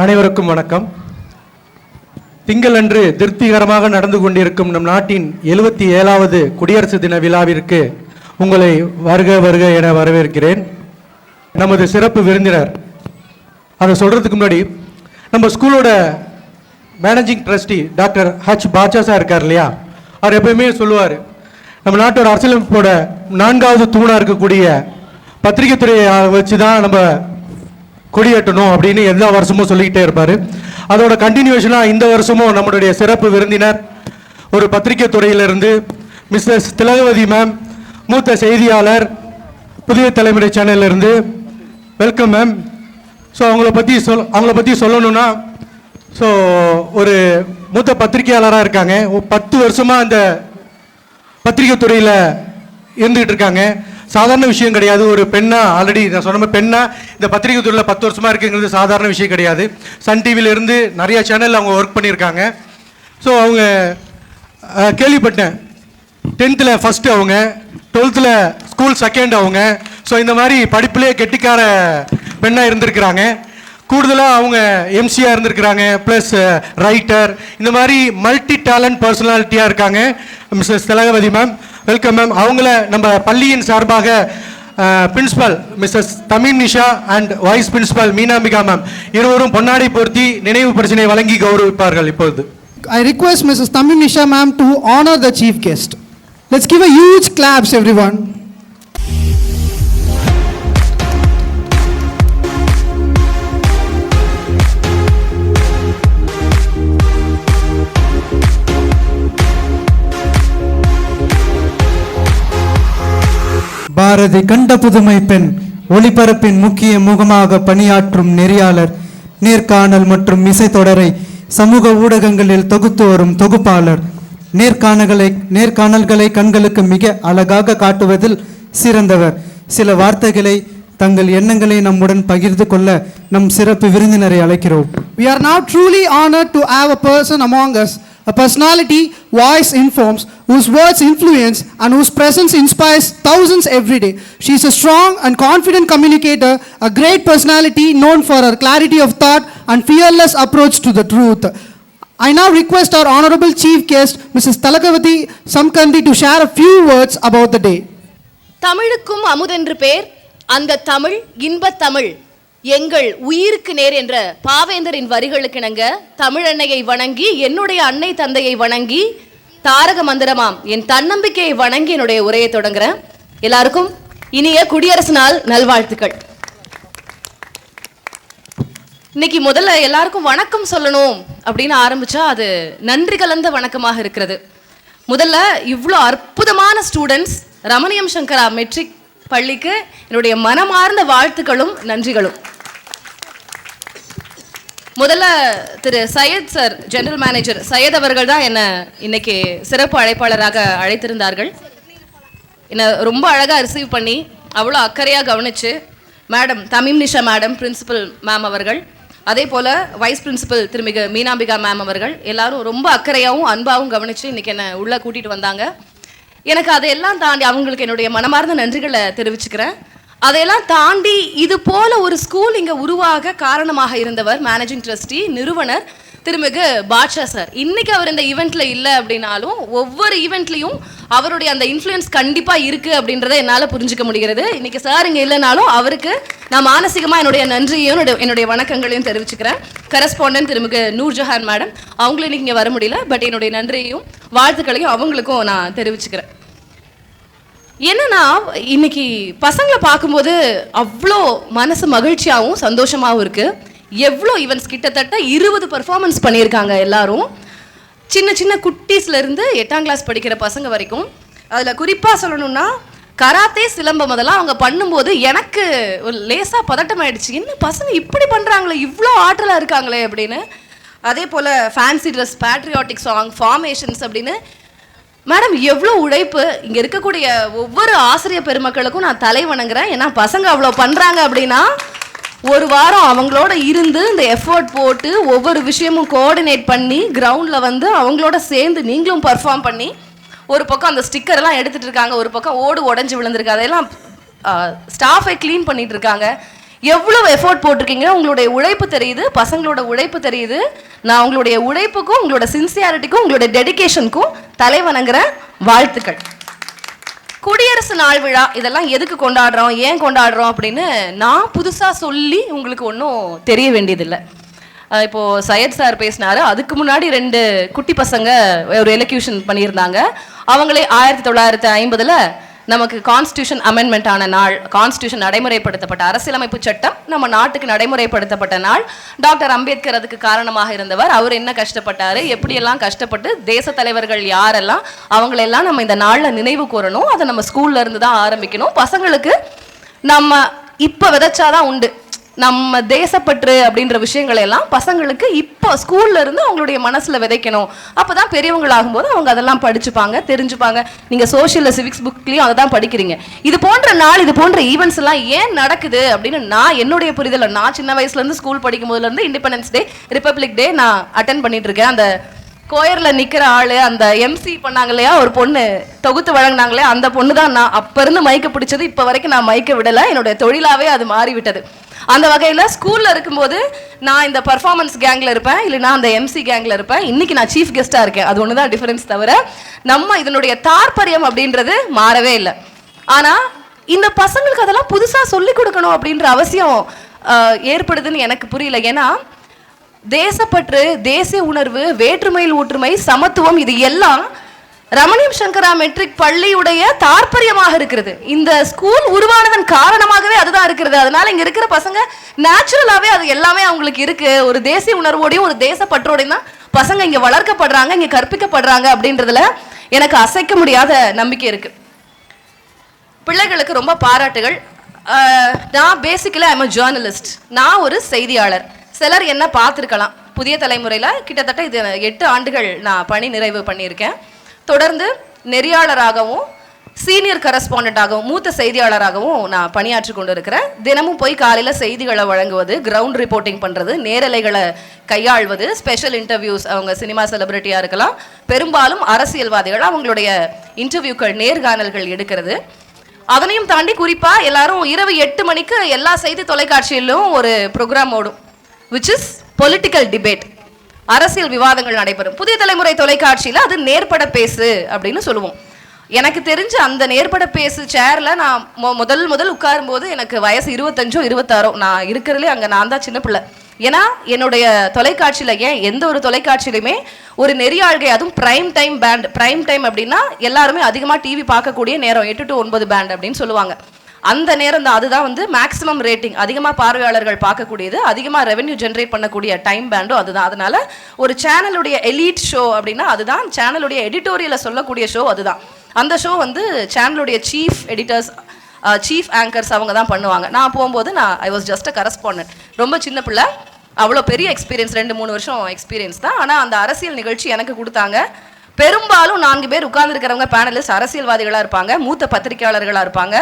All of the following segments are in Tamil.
அனைவருக்கும் வணக்கம். திங்களன்று திருப்திகரமாக நடந்து கொண்டிருக்கும் நம் நாட்டின் 77வது குடியரசு தின விழாவிற்கு உங்களை வருக வருக என வரவேற்கிறேன். நமது சிறப்பு விருந்தினர் அதை சொல்றதுக்கு முன்னாடி நம்ம ஸ்கூலோட managing trustee doctor H Batcha sir இருக்கார் இல்லையா, அவர் எப்பயுமே சொல்லுவார், நம்ம நாட்டோட அரசியலமைப்போட 4வது தூணாக இருக்கக்கூடிய பத்திரிகை துறையை வச்சு தான் நம்ம கொடியேற்றணும் அப்படின்னு எல்லா வருஷமும் சொல்லிக்கிட்டே இருப்பார். அதோட கண்டினியூஷனாக இந்த வருஷமும் நம்மளுடைய சிறப்பு விருந்தினர் ஒரு பத்திரிகை துறையிலிருந்து மிஸ்ஸஸ் திலகவதி மேம், மூத்த செய்தியாளர், புதிய தலைமுறை சேனலிருந்து. Welcome ma'am. ஸோ அவங்கள பற்றி சொல்லணும்னா, ஸோ ஒரு மூத்த பத்திரிகையாளராக இருக்காங்க. 10 வருஷமாக அந்த பத்திரிகை துறையில் இருந்துகிட்டு இருக்காங்க. சாதாரண விஷயம் கிடையாது. ஒரு பெண்ணா, ஆல்ரெடி நான் சொன்ன பெண்ணா இந்த பத்திரிகை துறையில் 10 வருஷமாக இருக்குங்கிறது சாதாரண விஷயம் கிடையாது. சன் டிவியிலேருந்து நிறைய சேனலில் அவங்க ஒர்க் பண்ணியிருக்காங்க. ஸோ அவங்க கேள்விப்பட்டேன் 10th ஃபஸ்ட்டு அவங்க, 12th ஸ்கூல் செகண்ட் அவங்க. ஸோ இந்த மாதிரி படிப்புலேயே கெட்டிக்கார பெண்ணாக இருந்திருக்கிறாங்க. கூடுதலாக அவங்க எம்சியாக இருந்திருக்கிறாங்க, ப்ளஸ் ரைட்டர், இந்த மாதிரி மல்டி டேலண்ட் பர்சனாலிட்டியாக இருக்காங்க Mrs Thilagavathi ma'am. Welcome ma'am. அவங்கள நம்ம பள்ளியின் சார்பாக principal Mrs Tamil Nisha and vice principal Meenambika ma'am இருவரும் பொன்னாடை போர்த்தி நினைவு பரிசினை வழங்கி கௌரவிப்பார்கள். இப்பொழுது I request Mrs. Tamim Nisha ma'am to honor the chief guest. Let's give a huge claps everyone. Bharathi கண்ட புதுமை பெண், ஒளிபரப்பின் முக்கிய முகமாக பணியாற்றும் நெறியாளர், நேர்காணல் மற்றும் இசை தொடரை சமூக ஊடகங்களில் தொகுத்து வரும் தொகுப்பாளர், நேர்காணல்களை கண்களுக்கு மிக அழகாக காட்டுவதில் சிறந்தவர். சில வார்த்தைகளை, தங்கள் எண்ணங்களை நம்முடன் பகிர்ந்து கொள்ள நம் சிறப்பு விருந்தினரை அழைக்கிறோம். We are now truly honored to have a person among us, a personality, voice informs, whose words influence and whose presence inspires thousands every day. She is a strong and confident communicator, a great personality known for her clarity of thought and fearless approach to the truth. I now request our honorable chief guest, Mrs. Talakavati Samkandi, to share a few words about the day. தமிழுக்கும் அமுதென்று பேர், அந்த தமிழ் இன்பத் தமிழ் எங்கள் உயிருக்கு நேர் என்ற பாவேந்தரின் வரிகளுக்கிணங்க தமிழன்னையை வணங்கி, என்னுடைய அன்னை தந்தையை வணங்கி, தாரக மந்திரமாம் என் தன்னம்பிக்கையை வணங்கி என்னுடைய உரையை தொடங்குறேன். எல்லாருக்கும் இனிய குடியரசு நாள் நல்வாழ்த்துக்கள். இன்னைக்கு முதல்ல எல்லாருக்கும் வணக்கம் சொல்லணும் அப்படின்னு ஆரம்பிச்சா அது நன்றி கலந்த வணக்கமாக இருக்கிறது. முதல்ல இவ்வளோ அற்புதமான ஸ்டூடெண்ட்ஸ் ரமணியம் சங்கரா மெட்ரிக் பள்ளிக்கு என்னுடைய மனமார்ந்த வாழ்த்துக்களும் நன்றிகளும். முதல்ல Thiru Syed sir, general manager Syed அவர்கள் தான் என்னை இன்னைக்கு சிறப்பு அழைப்பாளராக அழைத்திருந்தார்கள். என்னை ரொம்ப அழகாக ரிசீவ் பண்ணி அவ்வளோ அக்கறையாக கவனித்து, madam Tamim Nisha madam, principal ma'am அவர்கள், அதே போல் வைஸ் பிரின்சிபல் திருமிகு மீனாம்பிகா மேம் அவர்கள் எல்லாரும் ரொம்ப அக்கறையாகவும் அன்பாகவும் கவனித்து இன்றைக்கி என்னை உள்ளே கூட்டிகிட்டு வந்தாங்க. எனக்கு அதையெல்லாம் தாண்டி அவங்களுக்கு என்னுடைய மனமார்ந்த நன்றிகளை தெரிவிச்சுக்கிறேன். அதையெல்லாம் தாண்டி இது போல ஒரு ஸ்கூல் இங்கே உருவாக காரணமாக இருந்தவர் மேனேஜிங் ட்ரஸ்டி, நிறுவனர் திருமிகு பாட்ஷா சார். இன்னைக்கு அவர் இந்த ஈவெண்ட்டில் இல்லை அப்படின்னாலும் ஒவ்வொரு ஈவெண்ட்லையும் அவருடைய அந்த இன்ஃப்ளூயன்ஸ் கண்டிப்பாக இருக்குது அப்படின்றத என்னால் புரிஞ்சிக்க முடிகிறது. இன்னைக்கு சார் இங்கே இல்லைனாலும் அவருக்கு நான் மானசீகமாக என்னுடைய நன்றியையும் என்னுடைய வணக்கங்களையும் தெரிவிச்சுக்கிறேன். கரஸ்பாண்டன்ட் திருமிகு நூர்ஜஹான் மேடம், அவங்களும் இன்னைக்கு இங்கே வர முடியல, பட் என்னுடைய நன்றியையும் வாழ்த்துக்களையும் அவங்களுக்கும் நான் தெரிவிச்சுக்கிறேன். என்னன்னா, இன்னைக்கு பசங்களை பார்க்கும்போது அவ்வளோ மனசு மகிழ்ச்சியாகவும் சந்தோஷமாகவும் இருக்குது. எவ்வளோ ஈவெண்ட்ஸ், கிட்டத்தட்ட 20 பர்ஃபார்மன்ஸ் பண்ணியிருக்காங்க எல்லாரும். சின்ன சின்ன குட்டீஸ்லேருந்து 8ஆம் கிளாஸ் படிக்கிற பசங்க வரைக்கும். அதில் குறிப்பாக சொல்லணும்னா கராத்தே, சிலம்பம் அதெல்லாம் அவங்க பண்ணும்போது எனக்கு ஒரு லேசாக பதட்டம் ஆயிடுச்சு. என்ன பசங்க இப்படி பண்ணுறாங்களே, இவ்வளோ ஆற்றலாக இருக்காங்களே அப்படின்னு. அதே போல் fancy dress, patriotic song, formations அப்படின்னு. மேடம் எவ்வளோ உழைப்பு. இங்கே இருக்கக்கூடிய ஒவ்வொரு ஆசிரியர் பெருமக்களுக்கும் நான் தலை வணங்குறேன். ஏன்னா பசங்க அவ்வளோ பண்ணுறாங்க அப்படின்னா ஒரு வாரம் அவங்களோட இருந்து இந்த எஃபர்ட் போட்டு ஒவ்வொரு விஷயமும் கோஆர்டினேட் பண்ணி கிரவுண்டில் வந்து அவங்களோட சேர்ந்து நீங்களும் பர்ஃபார்ம் பண்ணி, ஒரு பக்கம் அந்த ஸ்டிக்கரெல்லாம் எடுத்துகிட்டு இருக்காங்க, ஒரு பக்கம் ஓடு உடஞ்சி விழுந்திருக்கு, அதையெல்லாம் ஸ்டாஃபை க்ளீன் பண்ணிகிட்டு இருக்காங்க. எவ்வளவு எஃபோர்ட் போட்டிருக்கீங்க, உங்களுடைய உழைப்பு தெரியுது, பசங்களோட உழைப்பு தெரியுது. நான் உங்களுடைய உழைப்புக்கும் உங்களோட சின்சியாரிட்டிக்கும் உங்களோட டெடிகேஷனுக்கும் தலைவணங்குற வாழ்த்துக்கள். குடியரசு நாள் விழா இதெல்லாம் எதுக்கு கொண்டாடுறோம், ஏன் கொண்டாடுறோம் அப்படின்னு நான் புதுசாக சொல்லி உங்களுக்கு ஒன்றும் தெரிய வேண்டியதில்லை. இப்போது சையத் சார் பேசினார். அதுக்கு முன்னாடி 2 குட்டி பசங்க ஒரு எலக்யூஷன் பண்ணியிருந்தாங்க. அவங்களே 1950 நமக்கு கான்ஸ்டியூஷன் அமெண்ட்மெண்ட் ஆன நாள், கான்ஸ்டியூஷன் நடைமுறைப்படுத்தப்பட்ட அரசியலமைப்பு சட்டம் நம்ம நாட்டுக்கு நடைமுறைப்படுத்தப்பட்ட நாள். டாக்டர் அம்பேத்கர் அதுக்கு காரணமாக இருந்தவர். அவர் என்ன கஷ்டப்பட்டார், எப்படியெல்லாம் கஷ்டப்பட்டு தேச தலைவர்கள் யாரெல்லாம், அவங்களெல்லாம் நம்ம இந்த நாளில் நினைவு கூறணும். அதை நம்ம ஸ்கூல்ல இருந்து தான் ஆரம்பிக்கணும். பசங்களுக்கு நம்ம இப்போ விதைச்சாதான் உண்டு. நம்ம தேசப்பற்று அப்படின்ற விஷயங்களை எல்லாம் பசங்களுக்கு இப்போ ஸ்கூல்ல இருந்து அவங்களுடைய மனசுல விதைக்கணும். அப்பதான் பெரியவங்களாகும்போது அவங்க அதெல்லாம் படிச்சுப்பாங்க, தெரிஞ்சுப்பாங்க. நீங்க சோஷியல் சிவிக்ஸ் புக்லயும் அதை தான் படிக்கிறீங்க. இது போன்ற நாள், இது போன்ற ஈவெண்ட்ஸ் எல்லாம் ஏன் நடக்குது அப்படின்னு நான் என்னுடைய புரிதல், நான் சின்ன வயசுல இருந்து ஸ்கூல் படிக்கும் போதுல இருந்து இண்டிபெண்டன்ஸ் டே, ரிப்பப்ளிக் டே நான் அட்டென்ட் பண்ணிட்டு இருக்கேன். அந்த கோயர்ல நிக்கிற ஆளு, அந்த எம்சி பண்ணாங்க இல்லையா, ஒரு பொண்ணு தொகுத்து வழங்கினாங்களே, அந்த பொண்ணு தான் நான். அப்ப இருந்து மைக்க பிடிச்சது, இப்ப வரைக்கும் நான் மைக்க விடல. என்னுடைய தொழிலாவே அது மாறிவிட்டது. அந்த வகையில் ஸ்கூலில் இருக்கும்போது நான் இந்த பர்ஃபார்மன்ஸ் கேங்கில் இருப்பேன், இல்லைனா அந்த எம்சி கேங்கில் இருப்பேன். இன்னைக்கு நான் சீஃப் கெஸ்ட்டாக இருக்கேன். அது ஒன்று தான் டிஃபரன்ஸ், தவிர நம்ம இதனுடைய தாற்பயம் அப்படின்றது மாறவே இல்லை. ஆனால் இந்த பசங்களுக்கு அதெல்லாம் புதுசாக சொல்லிக் கொடுக்கணும் அப்படின்ற அவசியம் ஏற்படுதுன்னு எனக்கு புரியல. ஏன்னா தேசப்பற்று, தேசிய உணர்வு, வேற்றுமையில் ஒற்றுமை, சமத்துவம், இது எல்லாம் ரமணியம் சங்கரா மெட்ரிக் பள்ளியுடைய தாற்பயமாக இருக்கிறது. இந்த ஸ்கூல் உருவானதன் காரணமாகவே அதுதான் இருக்கிறது. அதனால இங்க இருக்கிற பசங்க நேச்சுரலாவே அது எல்லாமே அவங்களுக்கு இருக்கு. ஒரு தேசிய உணர்வோடையும் ஒரு தேசப்பற்றோடையும் தான் பசங்க இங்க வளர்க்கப்படுறாங்க, இங்க கற்பிக்கப்படுறாங்க அப்படின்றதுல எனக்கு அசைக்க முடியாத நம்பிக்கை இருக்கு. பிள்ளைகளுக்கு ரொம்ப பாராட்டுகள். நான் பேசிக்கலி ஐம் அ ஜேர்னலிஸ்ட். நான் ஒரு செய்தியாளர். சிலர் என்ன பார்த்துருக்கலாம். புதிய தலைமுறையில கிட்டத்தட்ட இது 8 ஆண்டுகள் நான் பணி நிறைவு பண்ணியிருக்கேன். தொடர்ந்து நெறியாளராகவும் சீனியர் கரஸ்பாண்டண்டாகவும் மூத்த செய்தியாளராகவும் நான் பணியாற்றி கொண்டு இருக்கிறேன். தினமும் போய் காலையில் செய்திகளை வழங்குவது, கிரவுண்ட் ரிப்போர்ட்டிங் பண்ணுறது, நேரலைகளை கையாள்வது, ஸ்பெஷல் இன்டர்வியூஸ், அவங்க சினிமா செலிபிரிட்டியாக இருக்கலாம், பெரும்பாலும் அரசியல்வாதிகள், அவங்களுடைய இன்டர்வியூக்கள், நேர்காணல்கள் எடுக்கிறது. அதனையும் தாண்டி குறிப்பாக எல்லாரும் இரவு 8 மணிக்கு எல்லா செய்தி தொலைக்காட்சியிலும் ஒரு ப்ரோக்ராம் ஓடும், விச் இஸ் பொலிட்டிக்கல் டிபேட். அரசியல் விவாதங்கள் நடைபெறும். புதிய தலைமுறை தொலைக்காட்சியில் அது நேர்பட பேசு அப்படின்னு சொல்லுவோம். எனக்கு தெரிஞ்சு அந்த நேர்பட பேசு சேர்ல நான் முதல் உட்காரும் போது எனக்கு வயசு 25ஓ 26ஓ. நான் இருக்கிறதுலே அங்கே நான் தான் சின்ன பிள்ளை. ஏன்னா என்னுடைய தொலைக்காட்சியில், ஏன் எந்த ஒரு தொலைக்காட்சியிலுமே ஒரு நெறியாழ்கை, அதுவும் prime time band. Prime time அப்படின்னா எல்லாருமே அதிகமாக டிவி பார்க்கக்கூடிய நேரம் 8 to 9 பேண்ட் அப்படின்னு சொல்லுவாங்க. அந்த நேரம் தான், அதுதான் வந்து மேக்ஸிமம் ரேட்டிங், அதிகமாக பார்வையாளர்கள் பார்க்கக்கூடியது, அதிகமாக ரெவென்யூ ஜென்ரேட் பண்ணக்கூடிய டைம் பேண்டும் அதுதான். அதனால ஒரு சேனலுடைய எலீட் ஷோ அப்படின்னா அதுதான், சேனலுடைய எடிட்டோரியலை சொல்லக்கூடிய ஷோ அதுதான். அந்த ஷோ வந்து சேனலுடைய சீஃப் எடிட்டர்ஸ், சீஃப் ஆங்கர்ஸ் அவங்க தான் பண்ணுவாங்க. நான் போகும்போது I was just a correspondent. ரொம்ப சின்ன பிள்ளை, அவ்வளோ பெரிய எக்ஸ்பீரியன்ஸ், 2-3 வருஷம் எக்ஸ்பீரியன்ஸ் தான். ஆனால் அந்த அரசியல் நிகழ்ச்சி எனக்கு கொடுத்தாங்க. பெரும்பாலும் 4 பேர் உட்கார்ந்துருக்கிறவங்க பேனலிஸ்ட் அரசியல்வாதிகளாக இருப்பாங்க, மூத்த பத்திரிகையாளர்களாக இருப்பாங்க.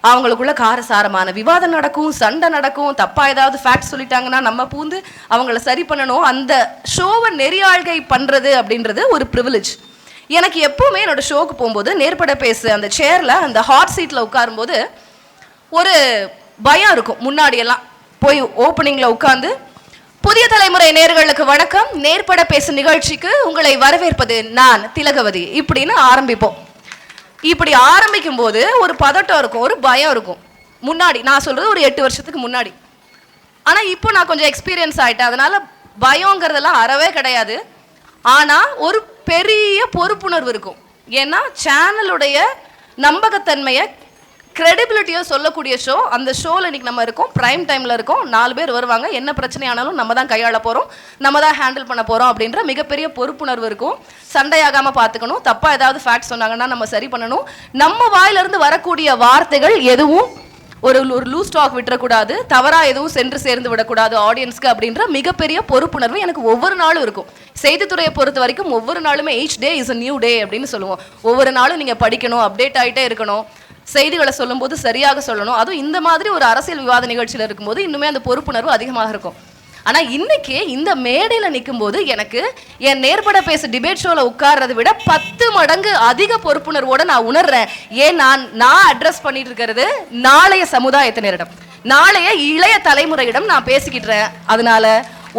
அவங்களுக்குள்ள காரசாரமான விவாதம் நடக்கும், சண்டை நடக்கும். தப்பா ஏதாவது ஃபேக்ட் சொல்லிட்டாங்கன்னா நம்ம பூந்து அவங்கள சரி பண்ணணும். அந்த ஷோவை நெறியாழ்கை பண்றது அப்படின்றது ஒரு ப்ரிவிலேஜ். எனக்கு எப்பவுமே என்னோட ஷோக்கு போகும்போது நேர்பட பேசு அந்த சேர்ல, அந்த ஹாட் சீட்ல உட்காரும்போது ஒரு பயம் இருக்கும். முன்னாடி எல்லாம் போய் ஓப்பனிங்ல உட்கார்ந்து, புதிய தலைமுறை நேயர்களுக்கு வணக்கம், நேர்பட பேசு நிகழ்ச்சிக்கு உங்களை வரவேற்பது நான் திலகவதி இப்படின்னு ஆரம்பிப்போம். இப்படி ஆரம்பிக்கும் போது ஒரு பதட்டம் இருக்கும், ஒரு பயம் இருக்கும். முன்னாடி நான் சொல்றது ஒரு 8 வருஷத்துக்கு முன்னாடி. ஆனா இப்போ நான் கொஞ்சம் எக்ஸ்பீரியன்ஸ் ஆயிட்டேன், அதனால பயங்கிறதெல்லாம் அறவே கிடையாது. ஆனா ஒரு பெரிய பொறுப்புணர்வு இருக்கும். ஏன்னா சேனலுடைய நம்பகத்தன்மையை, கிரெடிபிலிட்டியோ சொல்லக்கூடிய ஷோ. அந்த ஷோவில் இன்னைக்கு நம்ம இருக்கோம், பிரைம் டைமில் இருக்கோம், 4 பேர் வருவாங்க, என்ன பிரச்சனையானாலும் நம்ம தான் கையாள போகிறோம், நம்ம தான் ஹேண்டில் பண்ண போகிறோம் அப்படின்ற மிகப்பெரிய பொறுப்புணர்வு இருக்கும். சண்டையாகாமல் பார்த்துக்கணும், தப்பாக ஏதாவது ஃபேக்ட் சொன்னாங்கன்னா நம்ம சரி பண்ணணும். நம்ம வாயிலிருந்து வரக்கூடிய வார்த்தைகள் எதுவும் ஒரு லூஸ் ஸ்டாக் விட்டுறக்கூடாது, தவறாக எதுவும் சென்று சேர்ந்து விடக்கூடாது ஆடியன்ஸ்க்கு அப்படின்ற மிகப்பெரிய பொறுப்புணர்வு எனக்கு ஒவ்வொரு நாளும் இருக்கும். செய்தித்துறையை பொறுத்த வரைக்கும் ஒவ்வொரு நாளுமே each day is a new day அப்படின்னு சொல்லுவோம். ஒவ்வொரு நாளும் நீங்கள் படிக்கணும், அப்டேட் ஆகிட்டே இருக்கணும், செய்திகளை சொல்லும்போது சரியாக சொல்லணும். அதுவும் இந்த மாதிரி ஒரு அரசியல் விவாத நிகழ்ச்சியில் இருக்கும்போது இன்னுமே அந்த பொறுப்புணர்வு அதிகமாக இருக்கும். ஆனால் இன்னைக்கு இந்த மேடையில் நிற்கும் போது எனக்கு என் நேர்பட பேச டிபேட் ஷோவில் உட்கார்றதை விட 10 மடங்கு அதிக பொறுப்புணர்வோடு நான் உணர்றேன். ஏன் நான் அட்ரஸ் பண்ணிட்டு இருக்கிறது நாளைய சமுதாயத்தினரிடம். நாளைய இளைய தலைமுறையிடம் நான் பேசிக்கிட்டேன். அதனால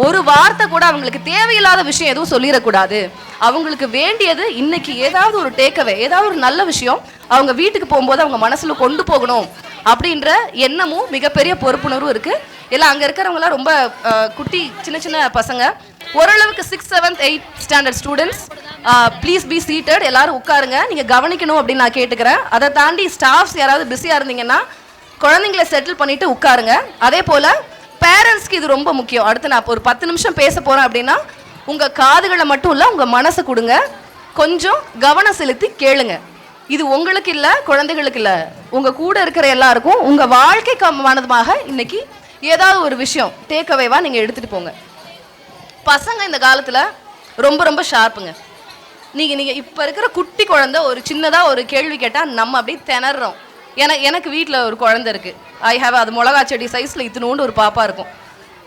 ஒரு வார்த்தை கூட அவங்களுக்கு தேவையில்லாத விஷயம் எதுவும் சொல்லிடக்கூடாது. அவங்களுக்கு வேண்டியது இன்னைக்கு ஏதாவது ஒரு டேக்அவே, ஏதாவது ஒரு நல்ல விஷயம் அவங்க வீட்டுக்கு போகும்போது அவங்க மனசுல கொண்டு போகணும் அப்படின்ற எண்ணமும் மிகப்பெரிய பொறுப்புணர்வும் இருக்கு. எல்லாம் அங்க இருக்கிறவங்களாம் ரொம்ப குட்டி சின்ன சின்ன பசங்க, ஓரளவுக்கு 6th 7th 8th standard students. Please be seated, எல்லாரும் உட்காருங்க, நீங்க கவனிக்கணும் அப்படின்னு நான் கேட்டுக்கிறேன். அதை தாண்டி ஸ்டாஃப்ஸ் யாராவது பிஸியா இருந்தீங்கன்னா குழந்தைங்களை செட்டில் பண்ணிட்டு உட்காருங்க. அதே போல பேரண்ட்ஸ்க்கு இது ரொம்ப முக்கியம். அடுத்து நான் ஒரு 10 நிமிஷம் பேச போறேன் அப்படின்னா உங்க காதுகளை மட்டும் இல்ல, உங்க மனசை கொடுங்க, கொஞ்சம் கவனம் செலுத்தி கேளுங்க. இது உங்களுக்கு இல்ல, குழந்தைகளுக்கு இல்ல, உங்க கூட இருக்கிற எல்லாருக்கும் உங்க வாழ்க்கைக்கு மனதுமாக இன்னைக்கு ஏதாவது ஒரு விஷயம் டேக்அவேவா நீங்க எடுத்துட்டு போங்க. பசங்க இந்த காலத்துல ரொம்ப ரொம்ப ஷார்ப்புங்க. நீங்க இப்ப இருக்கிற குட்டி குழந்தை ஒரு சின்னதா ஒரு கேள்வி கேட்டா நம்ம அப்படியே திணறோம். எனக்கு வீட்டில் ஒரு குழந்தை இருக்கு. அது மிளகா செடி சைஸ்ல இத்தினோண்டு ஒரு பாப்பா இருக்கும்.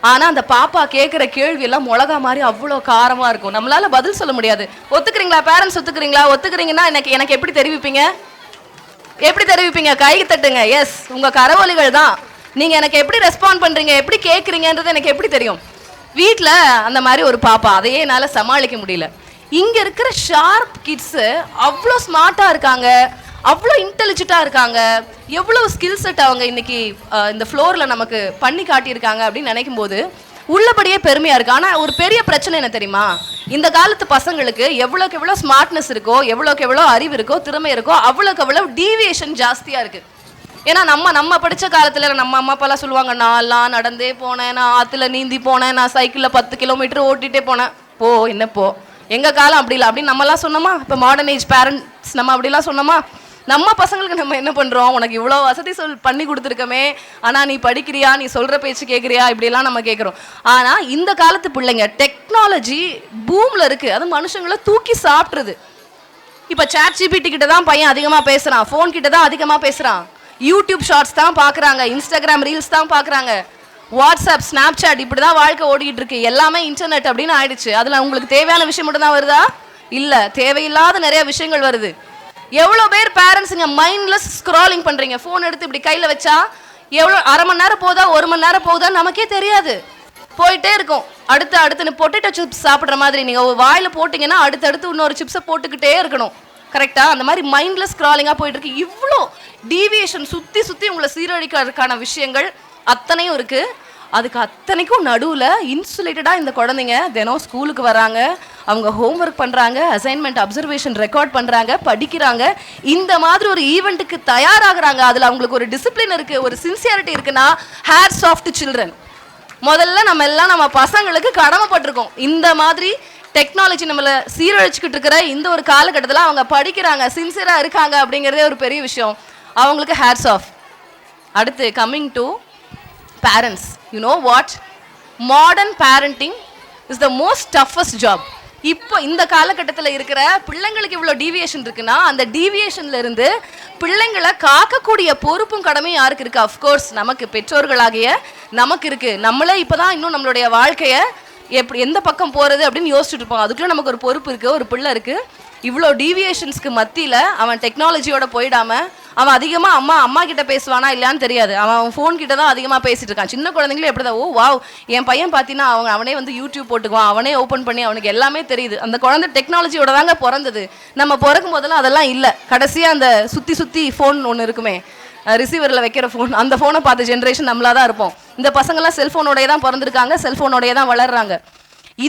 ஆனா அந்த பாப்பா கேட்குற கேள்வி எல்லாம் மிளகா மாதிரி அவ்வளோ காரமா இருக்கும். நம்மளால பதில் சொல்ல முடியாது. ஒத்துக்கிறீங்களா பேரண்ட்ஸ்? ஒத்துக்கிறீங்களா? ஒத்துக்கிறீங்கன்னா எனக்கு எப்படி தெரிவிப்பீங்க? எப்படி தெரிவிப்பீங்க? கை தட்டுங்க. எஸ், உங்க கரவொலிகள் தான். நீங்க எனக்கு எப்படி ரெஸ்பாண்ட் பண்றீங்க, எப்படி கேட்குறீங்கன்றது எனக்கு எப்படி தெரியும்? வீட்டில் அந்த மாதிரி ஒரு பாப்பா, அதையே என்னால் சமாளிக்க முடியல. இங்க இருக்கிற ஷார்ப் கிட்ஸு அவ்வளோ ஸ்மார்ட்டா இருக்காங்க, அவ்வளோ இன்டெலிஜென்ட்டாக இருக்காங்க, எவ்வளோ ஸ்கில் செட் அவங்க இன்னைக்கு இந்த ஃப்ளோரில் நமக்கு பண்ணி காட்டியிருக்காங்க அப்படின்னு நினைக்கும் போது உள்ளபடியே பெருமையாக இருக்குது. ஆனால் ஒரு பெரிய பிரச்சனை என்ன தெரியுமா? இந்த காலத்து பசங்களுக்கு எவ்வளோக்கு எவ்வளோ ஸ்மார்ட்னஸ் இருக்கோ, எவ்வளோக்கு எவ்வளோ அறிவு இருக்கோ, திறமை இருக்கோ, அவ்வளோக்கு அவ்வளோ டீவியேஷன் ஜாஸ்தியாக இருக்குது. ஏன்னா நம்ம படித்த காலத்தில் நம்ம அம்மா அப்பாலாம் சொல்லுவாங்க, நான்லாம் நடந்தே போனேன், நான் ஆற்றுல நீந்தி போனேன், நான் சைக்கிளில் 10 கிலோமீட்டர் ஓட்டிகிட்டே போனேன். என்ன போ, எங்கள் காலம் அப்படி இல்லை அப்படின்னு நம்மலாம் சொன்னோமா? இப்போ மாடர்ன் ஏஜ் பேரண்ட்ஸ் நம்ம அப்படிலாம் சொன்னோமா? நம்ம பசங்களுக்கு நம்ம என்ன பண்ணுறோம்? உனக்கு இவ்வளோ வசதி பண்ணி கொடுத்துருக்கமே, ஆனால் நீ படிக்கிறியா, நீ சொல்கிற பேச்சு கேட்குறியா, இப்படிலாம் நம்ம கேட்குறோம். ஆனால் இந்த காலத்து பிள்ளைங்க டெக்னாலஜி பூமில் இருக்குது, அது மனுஷங்களை தூக்கி சாப்பிட்ருது. இப்போ ChatGPT கிட்ட தான் பையன் அதிகமாக பேசுகிறான், ஃபோன் கிட்ட தான் அதிகமாக பேசுகிறான், யூடியூப் ஷார்ட்ஸ் தான் பார்க்குறாங்க, இன்ஸ்டாகிராம் ரீல்ஸ் தான் பார்க்குறாங்க, வாட்ஸ்அப், ஸ்னாப்சாட், இப்படி தான் வாழ்க்கை ஓடிக்கிட்டு இருக்கு. எல்லாமே இன்டர்நெட் அப்படின்னு ஆயிடுச்சு. அதில் உங்களுக்கு தேவையான விஷயம் மட்டும் தான் வருதா? இல்லை, தேவையில்லாத நிறைய விஷயங்கள் வருது. எவ்வளோ பேர் பேரண்ட்ஸுங்க மைண்ட்லெஸ் ஸ்க்ராலிங் பண்ணுறீங்க? ஃபோன் எடுத்து இப்படி கையில் வச்சா எவ்வளோ அரை மணி நேரம் போதா, 1 மணி நேரம் போகுதா நமக்கே தெரியாது, போயிட்டே இருக்கும். அடுத்து பொட்டேட்டோ சிப்ஸ் சாப்பிட்ற மாதிரி நீங்கள் வாயில் போட்டிங்கன்னா அடுத்தடுத்து இன்னொரு சிப்ஸை போட்டுக்கிட்டே இருக்கணும். கரெக்டாக? அந்த மாதிரி மைண்ட்லெஸ் ஸ்க்ராலிங்காக போயிட்டு இருக்கு. இவ்வளோ டீவியேஷன் சுற்றி உங்களை சீரழிக்கிறதுக்கான விஷயங்கள் அத்தனையும் இருக்குது. அதுக்கு அத்தனைக்கும் நடுவில் இன்சுலேட்டடாக இந்த குழந்தைங்க தினம் ஸ்கூலுக்கு வராங்க, அவங்க ஹோம்ஒர்க் பண்ணுறாங்க, அசைன்மெண்ட் அப்சர்வேஷன் ரெக்கார்ட் பண்ணுறாங்க, படிக்கிறாங்க, இந்த மாதிரி ஒரு ஈவெண்ட்டுக்கு தயாராகிறாங்க. அதில் அவங்களுக்கு ஒரு டிசிப்ளின் இருக்குது, ஒரு சின்சியாரிட்டி இருக்குன்னா ஹேட்ஸ் ஆஃப் டு சில்ட்ரன். முதல்ல நம்ம பசங்களுக்கு கடமைப்பட்டிருக்கோம். இந்த மாதிரி டெக்னாலஜி நம்மளை சீரழிச்சுக்கிட்டு இருக்கிற இந்த ஒரு காலகட்டத்தில் அவங்க படிக்கிறாங்க, சின்சியராக இருக்காங்க அப்படிங்கிறதே ஒரு பெரிய விஷயம். அவங்களுக்கு ஹேட்ஸ் ஆஃப். அடுத்து coming to parents, you know what, modern parenting is the most toughest job. இப்போ இந்த காலகட்டத்தில் இருக்கிற பிள்ளைங்களுக்கு இவ்வளோ டீவியேஷன் இருக்குன்னா அந்த டீவியேஷன்ல இருந்து பிள்ளைங்களை காக்கக்கூடிய பொறுப்பும் கடமையும் யாருக்கு இருக்கு? அஃப்கோர்ஸ் நமக்கு, பெற்றோர்களாகிய நமக்கு இருக்கு. நம்மளே இப்போதான் இன்னும் நம்மளுடைய வாழ்க்கையை எப்படி எந்த பக்கம் போகிறது அப்படின்னு யோசிச்சுட்டு இருப்போம். அதுக்குள்ளே நமக்கு ஒரு பொறுப்பு இருக்குது, ஒரு பிள்ளை இருக்குது. இவ்வளோ டீவியேஷன்ஸ்க்கு மத்தியில் அவன் டெக்னாலஜியோட போயிடாமல் அவன் அதிகமாக அம்மா கிட்ட பேசுவானா இல்லையான்னு தெரியாது, அவன் ஃபோன் கிட்ட தான் அதிகமாக பேசிட்டு இருக்கான். சின்ன குழந்தைங்களே எப்படி தான், வாவ் என் பையன் பார்த்தீங்கன்னா அவனே வந்து யூடியூப் போட்டுக்குவான், அவனே ஓப்பன் பண்ணி அவனுக்கு எல்லாமே தெரியுது. அந்த குழந்தை டெக்னாலஜியோட தாங்க பிறந்தது. நம்ம பிறக்கும் போதெல்லாம் அதெல்லாம் இல்லை. கடைசியாக அந்த சுற்றி ஃபோன் ஒன்று இருக்குமே, ரிசீவரில் வைக்கிற ஃபோன், அந்த ஃபோனை பார்த்த ஜென்ரேஷன் நம்மளாக தான் இருப்போம். இந்த பசங்கள்லாம் செல்ஃபோனோடைய தான் பிறந்திருக்காங்க, செல்ஃபோனோடைய தான் வளர்றாங்க.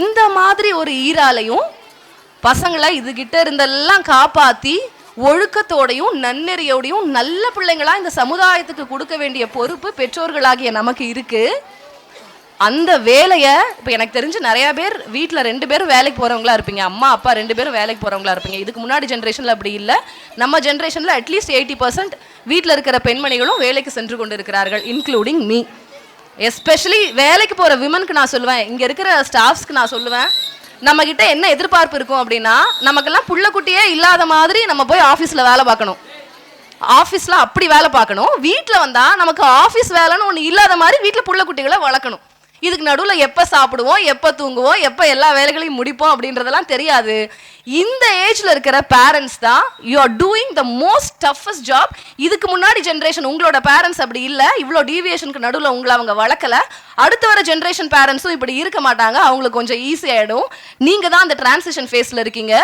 இந்த மாதிரி ஒரு ஈராலையும் பசங்களை இதுகிட்ட இருந்தெல்லாம் காப்பாற்றி ஒழுக்கத்தோடையும் நன்னெறியோடையும் நல்ல பிள்ளைங்களா இந்த சமுதாயத்துக்கு கொடுக்க வேண்டிய பொறுப்பு பெற்றோர்களாகிய நமக்கு இருக்கு. அந்த வேலையை இப்போ எனக்கு தெரிஞ்சு நிறைய பேர் வீட்டில் 2 பேரும் வேலைக்கு போகிறவங்களா இருப்பீங்க, அம்மா அப்பா 2 பேரும் வேலைக்கு போகிறவங்களா இருப்பீங்க. இதுக்கு முன்னாடி ஜென்ரேஷனில் அப்படி இல்லை. நம்ம ஜென்ரேஷனில் அட்லீஸ்ட் 80% வீட்டில் இருக்கிற பெண்மணிகளும் வேலைக்கு சென்று கொண்டு இருக்கிறார்கள், இன்க்ளூடிங் மீ. எஸ்பெஷலி வேலைக்கு போகிற விமனுக்கு நான் சொல்லுவேன், இங்கே இருக்கிற ஸ்டாஃப்ஸ்க்கு நான் சொல்லுவேன், நம்ம கிட்ட என்ன எதிர்பார்ப்பு இருக்கும் அப்படின்னா, நமக்கெல்லாம் புள்ள குட்டியே இல்லாத மாதிரி நம்ம போய் ஆஃபீஸில் வேலை பார்க்கணும், ஆஃபீஸில் அப்படி வேலை பார்க்கணும். வீட்டில் வந்தால் நமக்கு ஆஃபீஸ் வேலைன்னு ஒன்று இல்லாத மாதிரி வீட்டில் புள்ள குட்டிகளை வளர்க்கணும். இதுக்கு நடுவில் எப்போ சாப்பிடுவோம், எப்போ தூங்குவோம், எப்போ எல்லா வேலைகளையும் முடிப்போம் அப்படின்றதெல்லாம் தெரியாது. இந்த ஏஜ்ல இருக்கிற பேரண்ட்ஸ் தான் you are doing the most toughest job. இதுக்கு முன்னாடி ஜென்ரேஷன் உங்களோட பேரண்ட்ஸ் அப்படி இல்லை, இவ்வளோ டீவியேஷனுக்கு நடுவில் உங்களை அவங்க வளர்க்கல. அடுத்து வர ஜென்ரேஷன் பேரண்ட்ஸும் இப்படி இருக்க மாட்டாங்க, அவங்களுக்கு கொஞ்சம் ஈஸி ஆகிடும். நீங்கள் தான் அந்த டிரான்சிஷன் ஃபேஸில் இருக்கீங்க.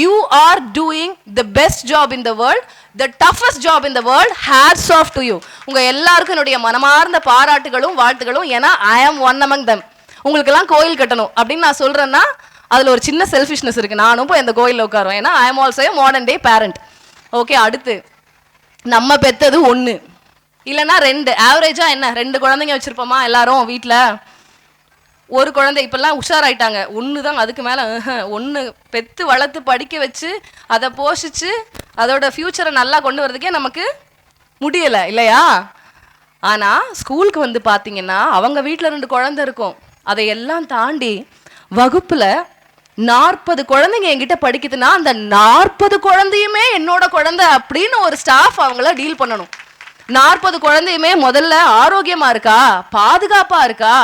You are doing the best job in the world, the toughest job in the world. Hats off to you. உங்கள் எல்லாருக்கும் என்னுடைய மனமார்ந்த பாராட்டுகளும் வாழ்த்துகளும். ஏன்னா ஐ ஆம் ஒன் அமங் தம். உங்களுக்கெல்லாம் கோயில் கட்டணும் அப்படின்னு நான் சொல்கிறேன்னா அதில் ஒரு சின்ன செல்ஃபிஷ்னஸ் இருக்குது. நானும் போய் அந்த கோயிலில் உட்காருவேன். ஏன்னா I am also A modern day parent. Okay, அடுத்து நம்ம பெற்றது 1 இல்லைன்னா 2, ஆவரேஜாக என்ன 2 குழந்தைங்க வச்சுருப்போமா எல்லாரும் வீட்டில்? ஒரு குழந்தை இப்போல்லாம் உஷாராயிட்டாங்க, 1 தான், அதுக்கு மேலே 1 பெற்று வளர்த்து படிக்க வச்சு அதை போஷிச்சு அதோட ஃப்யூச்சரை நல்லா கொண்டு வரதுக்கே நமக்கு முடியலை இல்லையா? ஆனால் ஸ்கூலுக்கு வந்து பார்த்தீங்கன்னா அவங்க வீட்டில் 2 குழந்தை இருக்கும். அதையெல்லாம் தாண்டி வகுப்பில் 40 குழந்தைங்க என்கிட்ட படிக்குதுன்னா அந்த 40 குழந்தையுமே என்னோட குழந்தை அப்படின்னு ஒரு ஸ்டாஃப் அவங்கள டீல் பண்ணணும். 40 குழந்தையுமே முதல்ல ஆரோக்கியமாக இருக்கா, பாதுகாப்பாக இருக்கா,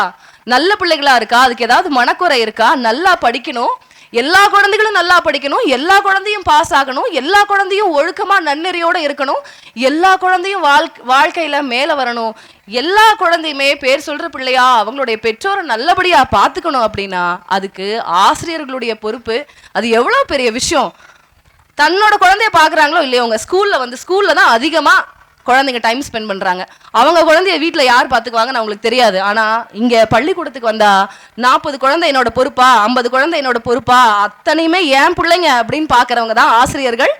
நல்ல பிள்ளைகளா இருக்கா, அதுக்கு ஏதாவது மனக்குறை இருக்கா, நல்லா படிக்கணும், எல்லா குழந்தைகளும் நல்லா படிக்கணும், எல்லா குழந்தையும் பாஸ் ஆகணும், எல்லா குழந்தையும் ஒழுக்கமா நன்னெறியோட இருக்கணும், எல்லா குழந்தையும் வாழ்க்கையில மேல வரணும், எல்லா குழந்தையுமே பேர் சொல்ற பிள்ளையா அவங்களுடைய பெற்றோரை நல்லபடியா பார்த்துக்கணும். அப்படின்னா அதுக்கு ஆசிரியர்களுடைய பொறுப்பு. அது எவ்வளவு பெரிய விஷயம். தன்னோட குழந்தைய பாக்குறாங்களோ இல்லையோ, உங்க ஸ்கூல்ல தான் அதிகமா குழந்தைங்க டைம் ஸ்பெண்ட் பண்றாங்க. அவங்க குழந்தைய வீட்டில் யார் பார்த்துக்குவாங்கன்னு அவங்களுக்கு தெரியாது. ஆனா இங்க பள்ளிக்கூடத்துக்கு வந்தா 40 குழந்தை என்னோட பொறுப்பா, 50 குழந்தை என்னோட பொறுப்பா, அத்தனையுமே ஏன் பிள்ளைங்க அப்படின்னு பாக்குறவங்க தான் ஆசிரியர்கள்.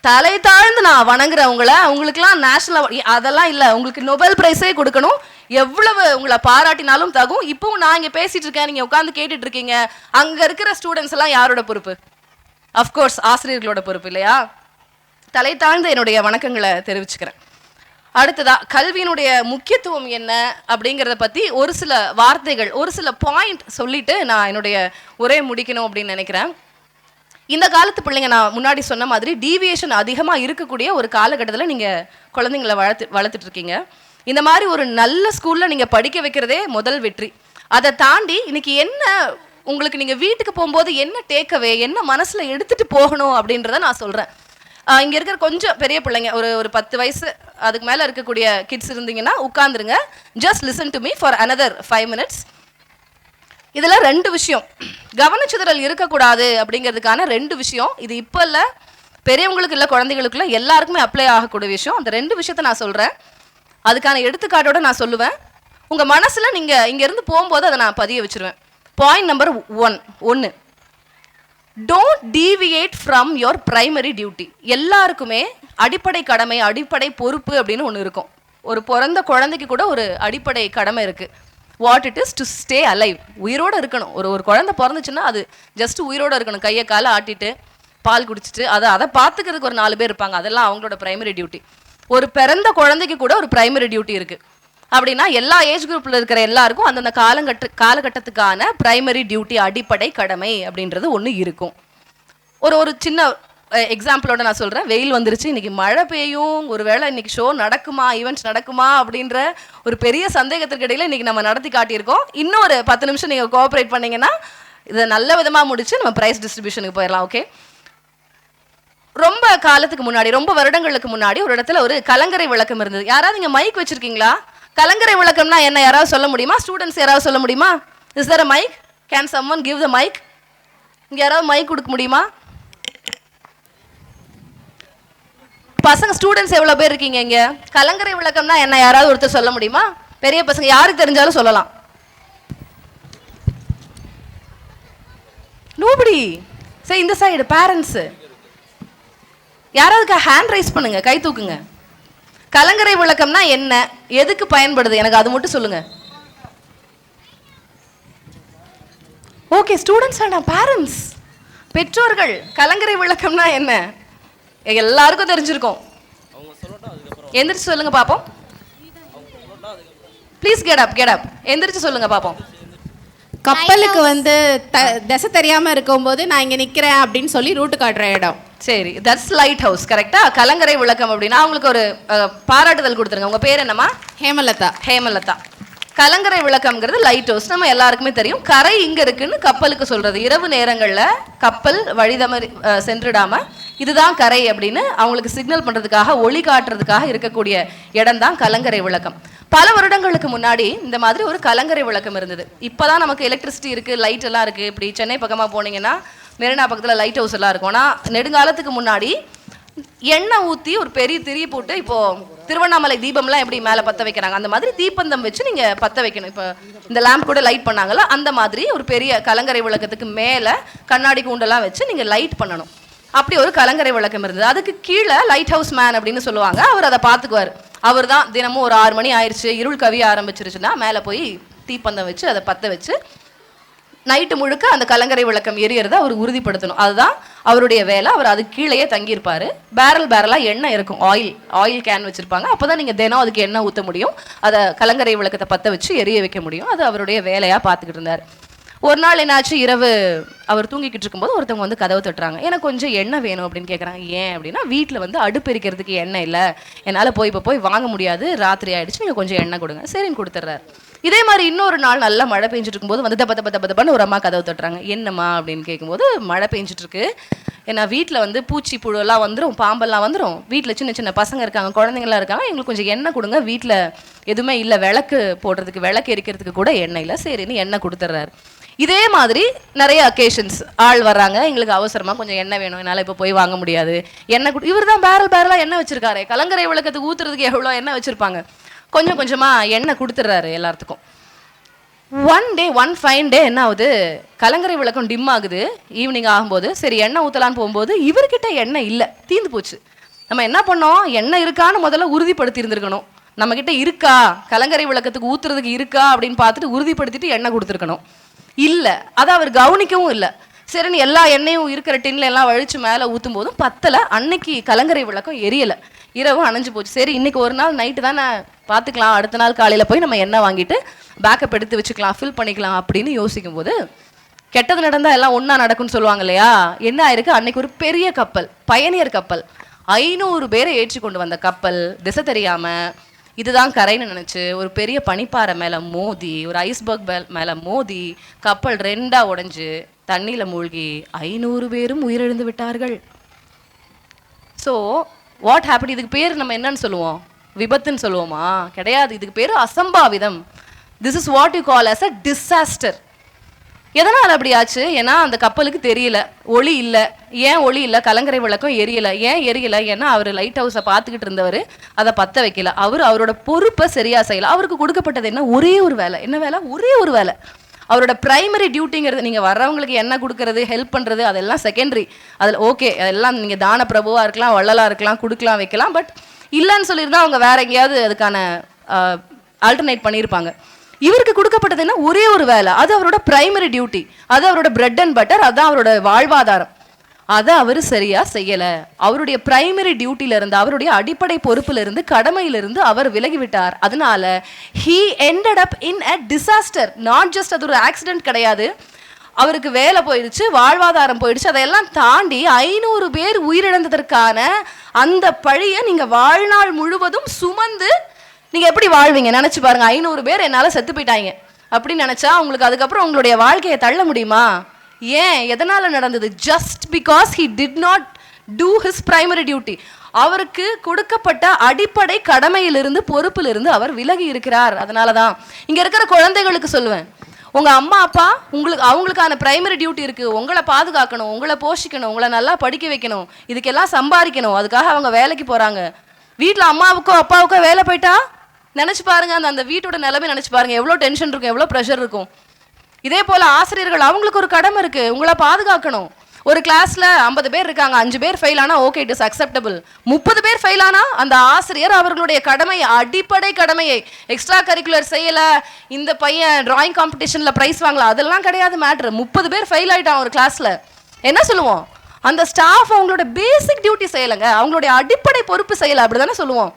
தலை தாழ்ந்து நான் வணங்குறவங்கள. உங்களுக்குலாம் நேஷனல் அதெல்லாம் இல்லை, உங்களுக்கு நோபல் பிரைஸே கொடுக்கணும். எவ்வளவு உங்களை பாராட்டினாலும் தகும். இப்பவும் நான் இங்க பேசிட்டு இருக்கேன், நீங்க உட்காந்து கேட்டுட்டு இருக்கீங்க. அங்க இருக்கிற ஸ்டூடெண்ட்ஸ் எல்லாம் யாரோட பொறுப்பு? அஃப்கோர்ஸ் ஆசிரியர்களோட பொறுப்பு இல்லையா? தலை தாழ்ந்த என்னுடைய வணக்கங்களை தெரிவிச்சுக்கிறேன். அடுத்ததா கல்வியினுடைய முக்கியத்துவம் என்ன அப்படிங்கிறத பற்றி ஒரு சில வார்த்தைகள், ஒரு சில பாயிண்ட் சொல்லிட்டு நான் என்னுடைய உரையை முடிக்கணும் அப்படின்னு நினைக்கிறேன். இந்த காலத்து பிள்ளைங்க நான் முன்னாடி சொன்ன மாதிரி டீவியேஷன் அதிகமாக இருக்கக்கூடிய ஒரு காலகட்டத்தில் நீங்கள் குழந்தைங்களை வளர்த்துட்டு இருக்கீங்க. இந்த மாதிரி ஒரு நல்ல ஸ்கூலில் நீங்கள் படிக்க வைக்கிறதே முதல் வெற்றி. அதை தாண்டி இன்னைக்கு என்ன உங்களுக்கு நீங்கள் வீட்டுக்கு போகும்போது என்ன டேக்அவே, என்ன மனசில் எடுத்துகிட்டு போகணும் அப்படின்றத நான் சொல்கிறேன். இங்கே இருக்கிற கொஞ்சம் பெரிய பிள்ளைங்க, ஒரு 10 வயசு அதுக்கு மேலே இருக்கக்கூடிய கிட்ஸ் இருந்தீங்கன்னா உட்காந்துருங்க. Just listen to me for another 5 minutes. இதில் 2 விஷயம் கவனச்சிதறல் இருக்கக்கூடாது அப்படிங்கிறதுக்கான 2 விஷயம். இது இப்போ இல்லை, பெரியவங்களுக்கு இல்லை, குழந்தைகளுக்குள்ள எல்லாருக்குமே அப்ளை ஆகக்கூடிய விஷயம். அந்த 2 விஷயத்த நான் சொல்கிறேன். அதுக்கான எடுத்துக்காட்டோட நான் சொல்லுவேன். உங்கள் மனசில் நீங்கள் இங்கேருந்து போகும்போது அதை நான் பதிய வச்சுருவேன். Point number 1, don't deviate from your primary duty. எல்லாருக்குமே அடிப்படை கடமை, அடிப்படை பொறுப்பு அப்படின்னு ஒன்று இருக்கும். ஒரு பிறந்த குழந்தைக்கு கூட ஒரு அடிப்படை கடமை இருக்குது. What it is to stay alive. உயிரோடு இருக்கணும். ஒரு குழந்தை பிறந்துச்சுன்னா அது ஜஸ்ட் உயிரோடு இருக்கணும். கையை காலை ஆட்டிட்டு பால் குடிச்சிட்டு அதை பார்த்துக்கிறதுக்கு ஒரு 4 பேர் இருப்பாங்க. அதெல்லாம் அவங்களோட பிரைமரி டியூட்டி. ஒரு பிறந்த குழந்தைக்கு கூட ஒரு பிரைமரி டியூட்டி இருக்குது. அப்படின்னா எல்லா ஏஜ் குரூப்பில் இருக்கிற எல்லாருக்கும் அந்தந்த காலகட்டத்துக்கான பிரைமரி டியூட்டி, அடிப்படை கடமை அப்படின்றது ஒன்று இருக்கும். ஒரு சின்ன எக்ஸாம்பிளோட நான் சொல்கிறேன். வெயில் வந்துருச்சு, இன்னைக்கு மழை பெய்யும், ஒரு வேளை இன்னைக்கு ஷோ நடக்குமா, ஈவெண்ட்ஸ் நடக்குமா அப்படின்ற ஒரு பெரிய சந்தேகத்திற்கு இடையில இன்னைக்கு நம்ம நடத்தி காட்டியிருக்கோம். இன்னும் ஒரு 10 நிமிஷம் நீங்கள் கோஆப்ரேட் பண்ணீங்கன்னா இதை நல்ல விதமாக முடிச்சு நம்ம ப்ரைஸ் டிஸ்ட்ரிபியூஷனுக்கு போயிடலாம். ஓகே, ரொம்ப காலத்துக்கு முன்னாடி, ரொம்ப வருடங்களுக்கு முன்னாடி ஒரு இடத்துல ஒரு கலங்கரை விளக்கம் இருந்தது. யாராவது இங்கே மைக் வச்சிருக்கீங்களா? கலங்கரை விளக்கம்னா என்ன யாராவது சொல்ல முடியுமா? ஸ்டூடெண்ட்ஸ் யாராவது சொல்ல முடியுமா? Is there a mic? Can someone give the mic? இங்க யாராவது மைக் கொடுக்க முடியுமா? பசங்க ஸ்டூடெண்ட்ஸ் எவ்வளவு பேர் இருக்கீங்க இங்க? கலங்கரை விளக்கம்னா என்ன யாராவது ஒருத்தர் சொல்ல முடியுமா? பெரிய பசங்க யாருக்கு தெரிஞ்சாலும் சொல்லலாம். nobody. சரி, இந்த சைடு பேரண்ட்ஸ் யாராவது ஹேண்ட் ரைஸ் பண்ணுங்க, கை தூக்குங்க. கலங்கரை விளக்கம்னா என்ன, எதுக்கு பயன்படுது, எனக்கு அது மட்டும் சொல்லுங்க. ஓகே, ஸ்டூடெண்ட்ஸ் அண்ட் பேரண்ட்ஸ், பெற்றோர்கள். கலங்கரை விளக்கம்னா என்ன எல்லாருக்கும் தெரிஞ்சிருக்கும். எந்திரிச்சு சொல்லுங்க பாப்போம். Please get up. எந்திரிச்சு சொல்லுங்க பாப்போம். கப்பலுக்கு வந்து திசை தெரியாம இருக்கும்போது நான் இங்க நிக்கிறேன் அப்படின்னு சொல்லி ரூட் காட்டுற இடம். சரி, தட்ஸ் லைட் ஹவுஸ். கரெக்டா? கலங்கரை விளக்கம் அப்படின்னா அவங்களுக்கு ஒரு பாராட்டுதல் கொடுத்துருங்க. உங்க பேர் என்னம்மா? ஹேமலதா. ஹேமலதா. கலங்கரை விளக்கம்ங்கிறது லைட் ஹவுஸ், நம்ம எல்லாருக்குமே தெரியும். கரை இங்க இருக்குன்னு கப்பலுக்கு சொல்றது. இரவு நேரங்கள்ல கப்பல் வழிதமறி சென்றுடாம இதுதான் கரை அப்படின்னு அவங்களுக்கு சிக்னல் பண்றதுக்காக, ஒளி காட்டுறதுக்காக இருக்கக்கூடிய இடம் தான் கலங்கரை விளக்கம். பல வருடங்களுக்கு முன்னாடி இந்த மாதிரி ஒரு கலங்கரை விளக்கம் இருந்தது. இப்பதான் நமக்கு எலக்ட்ரிசிட்டி இருக்கு, லைட் எல்லாம் இருக்கு. இப்படி சென்னை பக்கமா போனீங்கன்னா மெரினா பக்கத்துல லைட் ஹவுஸ் எல்லாம் இருக்கும். ஆனா நெடுங்காலத்துக்கு முன்னாடி எண்ணெய் ஊற்றி ஒரு பெரிய திரி போட்டு, இப்போ திருவண்ணாமலை தீபம்லாம் எப்படி மேலே பற்ற வைக்கிறாங்க அந்த மாதிரி தீப்பந்தம் வச்சு நீங்கள் பற்ற வைக்கணும். இப்போ இந்த லேம்ப் கூட லைட் பண்ணாங்கல்ல, அந்த மாதிரி ஒரு பெரிய கலங்கரை விளக்கத்துக்கு மேலே கண்ணாடி கூண்டெல்லாம் வச்சு நீங்கள் லைட் பண்ணணும். அப்படி ஒரு கலங்கரை விளக்கம் இருந்தது. அதுக்கு கீழே லைட் ஹவுஸ் மேன் அப்படின்னு சொல்லுவாங்க. அவர் அதை பார்த்துக்குவார். அவர் தான் தினமும் ஒரு 6 மணி ஆயிடுச்சு, இருள் கவிய ஆரம்பிச்சிருச்சுன்னா மேலே போய் தீப்பந்தம் வச்சு அதை பற்ற வச்சு நைட்டு முழுக்க அந்த கலங்கரை விளக்கம் எரியறத அவர் உறுதிப்படுத்தணும். அதுதான் அவருடைய வேலை. அவர் அது கீழேயே தங்கியிருப்பார். பேரலாக எண்ணெய் இருக்கும், ஆயில் கேன் வச்சுருப்பாங்க. அப்போ தான் நீங்கள் தினம் அதுக்கு எண்ணெய் ஊற்ற முடியும், அதை கலங்கரை விளக்கத்தை பற்ற வச்சு எரிய வைக்க முடியும். அது அவருடைய வேலையாக பார்த்துக்கிட்டு இருந்தார். ஒரு நாள் என்னாச்சு, இரவு அவர் தூங்கிக்கிட்டு இருக்கும்போது ஒருத்தவங்க வந்து கதவு தட்டுறாங்க. எனக்கு கொஞ்சம் எண்ணெய் வேணும் அப்படின்னு கேட்குறாங்க. ஏன் அப்படின்னா, வீட்டில் வந்து அடுப்பு எரிக்கிறதுக்கு எண்ணெய் இல்லை, என்னால் இப்போ போய் வாங்க முடியாது, ராத்திரி ஆகிடுச்சு, நீங்கள் கொஞ்சம் எண்ணெய் கொடுங்க. சரின்னு கொடுத்துட்றாரு. இதே மாதிரி இன்னொரு நாள் நல்லா மழை பெஞ்சிட்டு இருக்கும்போது வந்து தப்பன்னு ஒரு அம்மா கதவு தட்டுறாங்க. என்னம்மா அப்படின்னு கேட்கும்போது, மழை பெஞ்சிட்டு இருக்கு, ஏன்னா வீட்டில் வந்து பூச்சி புழுலாம் வந்துடும், பாம்பெல்லாம் வந்துடும், வீட்டில் சின்ன சின்ன பசங்க இருக்காங்க, குழந்தைங்களாம் இருக்காங்க, எங்களுக்கு கொஞ்சம் எண்ணெய் கொடுங்க, வீட்டில் எதுவுமே இல்லை, விளக்கு போடுறதுக்கு, விளக்கு எரிக்கிறதுக்கு கூட எண்ணெய் இல்லை. சரின்னு எண்ணெய் கொடுத்துட்றாரு. இதே மாதிரி நிறைய அக்கேஷன்ஸ், ஆள் வர்றாங்க, எங்களுக்கு அவசரமாக கொஞ்சம் எண்ணெய் வேணும், என்னால் இப்போ போய் வாங்க முடியாது, எண்ணெய் இவர் தான் பேரலாக எண்ணெய் வச்சிருக்காரு. கலங்கரை விளக்கத்துக்கு ஊற்றுறதுக்கு எவ்வளோ எண்ணெய் வச்சுருப்பாங்க. கொஞ்சம் கொஞ்சமாக எண்ணெய் கொடுத்துட்றாரு எல்லாத்துக்கும். ஒன் ஃபைன் டே என்ன ஆகுது, கலங்கரை விளக்கம் டிம் ஆகுது. ஈவினிங் ஆகும்போது சரி எண்ணெய் ஊற்றலான்னு போகும்போது இவர்கிட்ட எண்ணெய் இல்லை, தீர்ந்து போச்சு. நம்ம என்ன பண்ணோம், எண்ணெய் இருக்கான்னு முதல்ல உறுதிப்படுத்தி இருந்திருக்கணும். நம்மக்கிட்ட இருக்கா, கலங்கரை விளக்கத்துக்கு ஊற்றுறதுக்கு இருக்கா அப்படின்னு பார்த்துட்டு உறுதிப்படுத்திட்டு எண்ணெய் கொடுத்துருக்கணும். இல்லை, அதை அவர் கவனிக்கவும் இல்லை. சரின்னு எல்லா எண்ணெயும் இருக்கிற டின்ல எல்லாம் வழிச்சு மேலே ஊற்றும் போதும் பத்தலை. அன்னைக்கு கலங்கரை விளக்கம் எரியலை, இரவும் அணைஞ்சு போச்சு. சரி இன்னைக்கு ஒரு நாள் நைட்டு தானே பார்த்துக்கலாம், அடுத்த நாள் காலையில் போய் நம்ம எண்ணெய் வாங்கிட்டு பேக்கப் எடுத்து வச்சுக்கலாம், ஃபில் பண்ணிக்கலாம் அப்படின்னு யோசிக்கும் போது, கெட்டது நடந்தால் எல்லாம் ஒன்றா நடக்கும்னு சொல்லுவாங்க இல்லையா. என்ன ஆயிருக்கு, அன்னைக்கு ஒரு பெரிய கப்பல், பயணியர் கப்பல், 500 பேரை ஏற்றி கொண்டு வந்த கப்பல் திசை தெரியாமல் இதுதான் கரைன்னு நினச்சி ஒரு பெரிய பனிப்பாறை மேலே மோதி, ஒரு ஐஸ்பர்க் மேலே மோதி கப்பல் 2ஆ உடைஞ்சு தண்ணியில் மூழ்கி 500 பேரும் உயிரிழந்து விட்டார்கள். ஸோ வாட் ஹேப்பன், இதுக்கு பேர் நம்ம என்னன்னு சொல்லுவோம், விபத்துன்னு சொல்லுவோமா? கிடையாது, இதுக்கு பேர் அசம்பாவிதம். This is what you call as a disaster. எதனால் அப்படி ஆச்சு? ஏன்னா அந்த கப்பலுக்கு தெரியல, ஒளி இல்லை. ஏன் ஒளி இல்லை, கலங்கரை விளக்கம் எரியலை. ஏன் எரியலை? ஏன்னா அவர் லைட் ஹவுஸை பார்த்துக்கிட்டு இருந்தவர் அதை பற்ற வைக்கல. அவரோட பொறுப்பை சரியாக செய்யலை. அவருக்கு கொடுக்கப்பட்டது என்ன, ஒரே ஒரு வேலை. என்ன வேலை? ஒரே ஒரு வேலை. அவரோட பிரைமரி டியூட்டிங்கிறது, நீங்கள் வர்றவங்களுக்கு என்ன கொடுக்கறது, ஹெல்ப் பண்ணுறது, அதெல்லாம் செகண்டரி. அதில் ஓகே, அதெல்லாம் நீங்கள் தான பிரபுவாக இருக்கலாம், வள்ளலாக இருக்கலாம், கொடுக்கலாம், வைக்கலாம். பட் இல்லைன்னு சொல்லியிருந்தா அவங்க வேற எங்கேயாவது அதுக்கான ஆல்டர்னேட் பண்ணியிருப்பாங்க. இவருக்கு கொடுக்கப்பட்டது என்ன, ஒரே ஒரு வேலை. அது அவரோட பிரைமரி டியூட்டி, அது அவரோட பிரெட் அண்ட் பட்டர், அதுதான் அவரோட வாழ்வாதாரம். அதை அவர் சரியா செய்யல. அவருடைய பிரைமரி டியூட்டில இருந்து, அவருடைய அடிப்படை பொறுப்புல இருந்து, கடமையிலிருந்து அவர் விலகிவிட்டார். அதனால he ended up in a disaster. Not just அது ஒரு ஆக்சிடென்ட் கிடையாது, அவருக்கு வேலை போயிடுச்சு, வாழ்வாதாரம் போயிடுச்சு. அதையெல்லாம் தாண்டி 500 பேர் உயிரிழந்ததற்கான அந்த பழியை நீங்க வாழ்நாள் முழுவதும் சுமந்து நீங்க எப்படி வாழ்வீங்க நினைச்சு பாருங்க. 500 பேர் என்னால செத்து போயிட்டாங்க அப்படின்னு நினைச்சா உங்களுக்கு அதுக்கப்புறம் உங்களுடைய வாழ்க்கையை தள்ள முடியுமா? ஏன், எதனால நடந்தது? Just because he did not do his primary duty. அவருக்கு கொடுக்கப்பட்ட அடிப்படை கடமையிலிருந்து, பொறுப்பிலிருந்து அவர் விலகி இருக்கிறார். அதனாலதான் இங்க இருக்கிற குழந்தைகளுக்கு சொல்லுவேன், உங்க அம்மா அப்பா அவங்களுக்கான பிரைமரி டியூட்டி இருக்கு. உங்களை பாதுகாக்கணும், உங்களை போஷிக்கணும், உங்களை நல்லா படிக்க வைக்கணும், இதுக்கெல்லாம் சம்பாதிக்கணும். அதுக்காக அவங்க வேலைக்கு போறாங்க. வீட்டுல அம்மாவுக்கோ அப்பாவுக்கோ வேலை போயிட்டா நினைச்சு பாருங்க, அந்த வீட்டோட நிலைமை நினைச்சு பாருங்க, எவ்வளவு டென்ஷன் இருக்கும், எவ்வளவு ப்ரெஷர் இருக்கும். இதே போல ஆசிரியர்கள், அவங்களுக்கு ஒரு கடமை இருக்கு, உங்களை பாதுகாக்கணும். ஒரு கிளாஸ்ல 50 பேர் இருக்காங்க, 5 பேர் ஃபெயில் ஆனா ஓகே, இட் இஸ் அக்செப்டபிள். 30 பேர் ஃபெயில் ஆனா அந்த ஆசிரியர் அவர்களுடைய கடமையை, அடிப்படை கடமையை, எக்ஸ்ட்ரா கரிக்குலர் செய்யல, இந்த பையன் டிராயிங் காம்படிஷன்ல பிரைஸ் வாங்கலாம், அதெல்லாம் கிடையாது மேட்ரு. 30 பேர் ஃபெயில் ஆயிட்டான் ஒரு கிளாஸ்ல, என்ன சொல்லுவோம்? அந்த ஸ்டாஃப் அவங்களோட பேசிக் டியூட்டி செய்யலைங்க, அவங்களுடைய அடிப்படை பொறுப்பு செய்யலை, அப்படிதானே சொல்லுவோம்.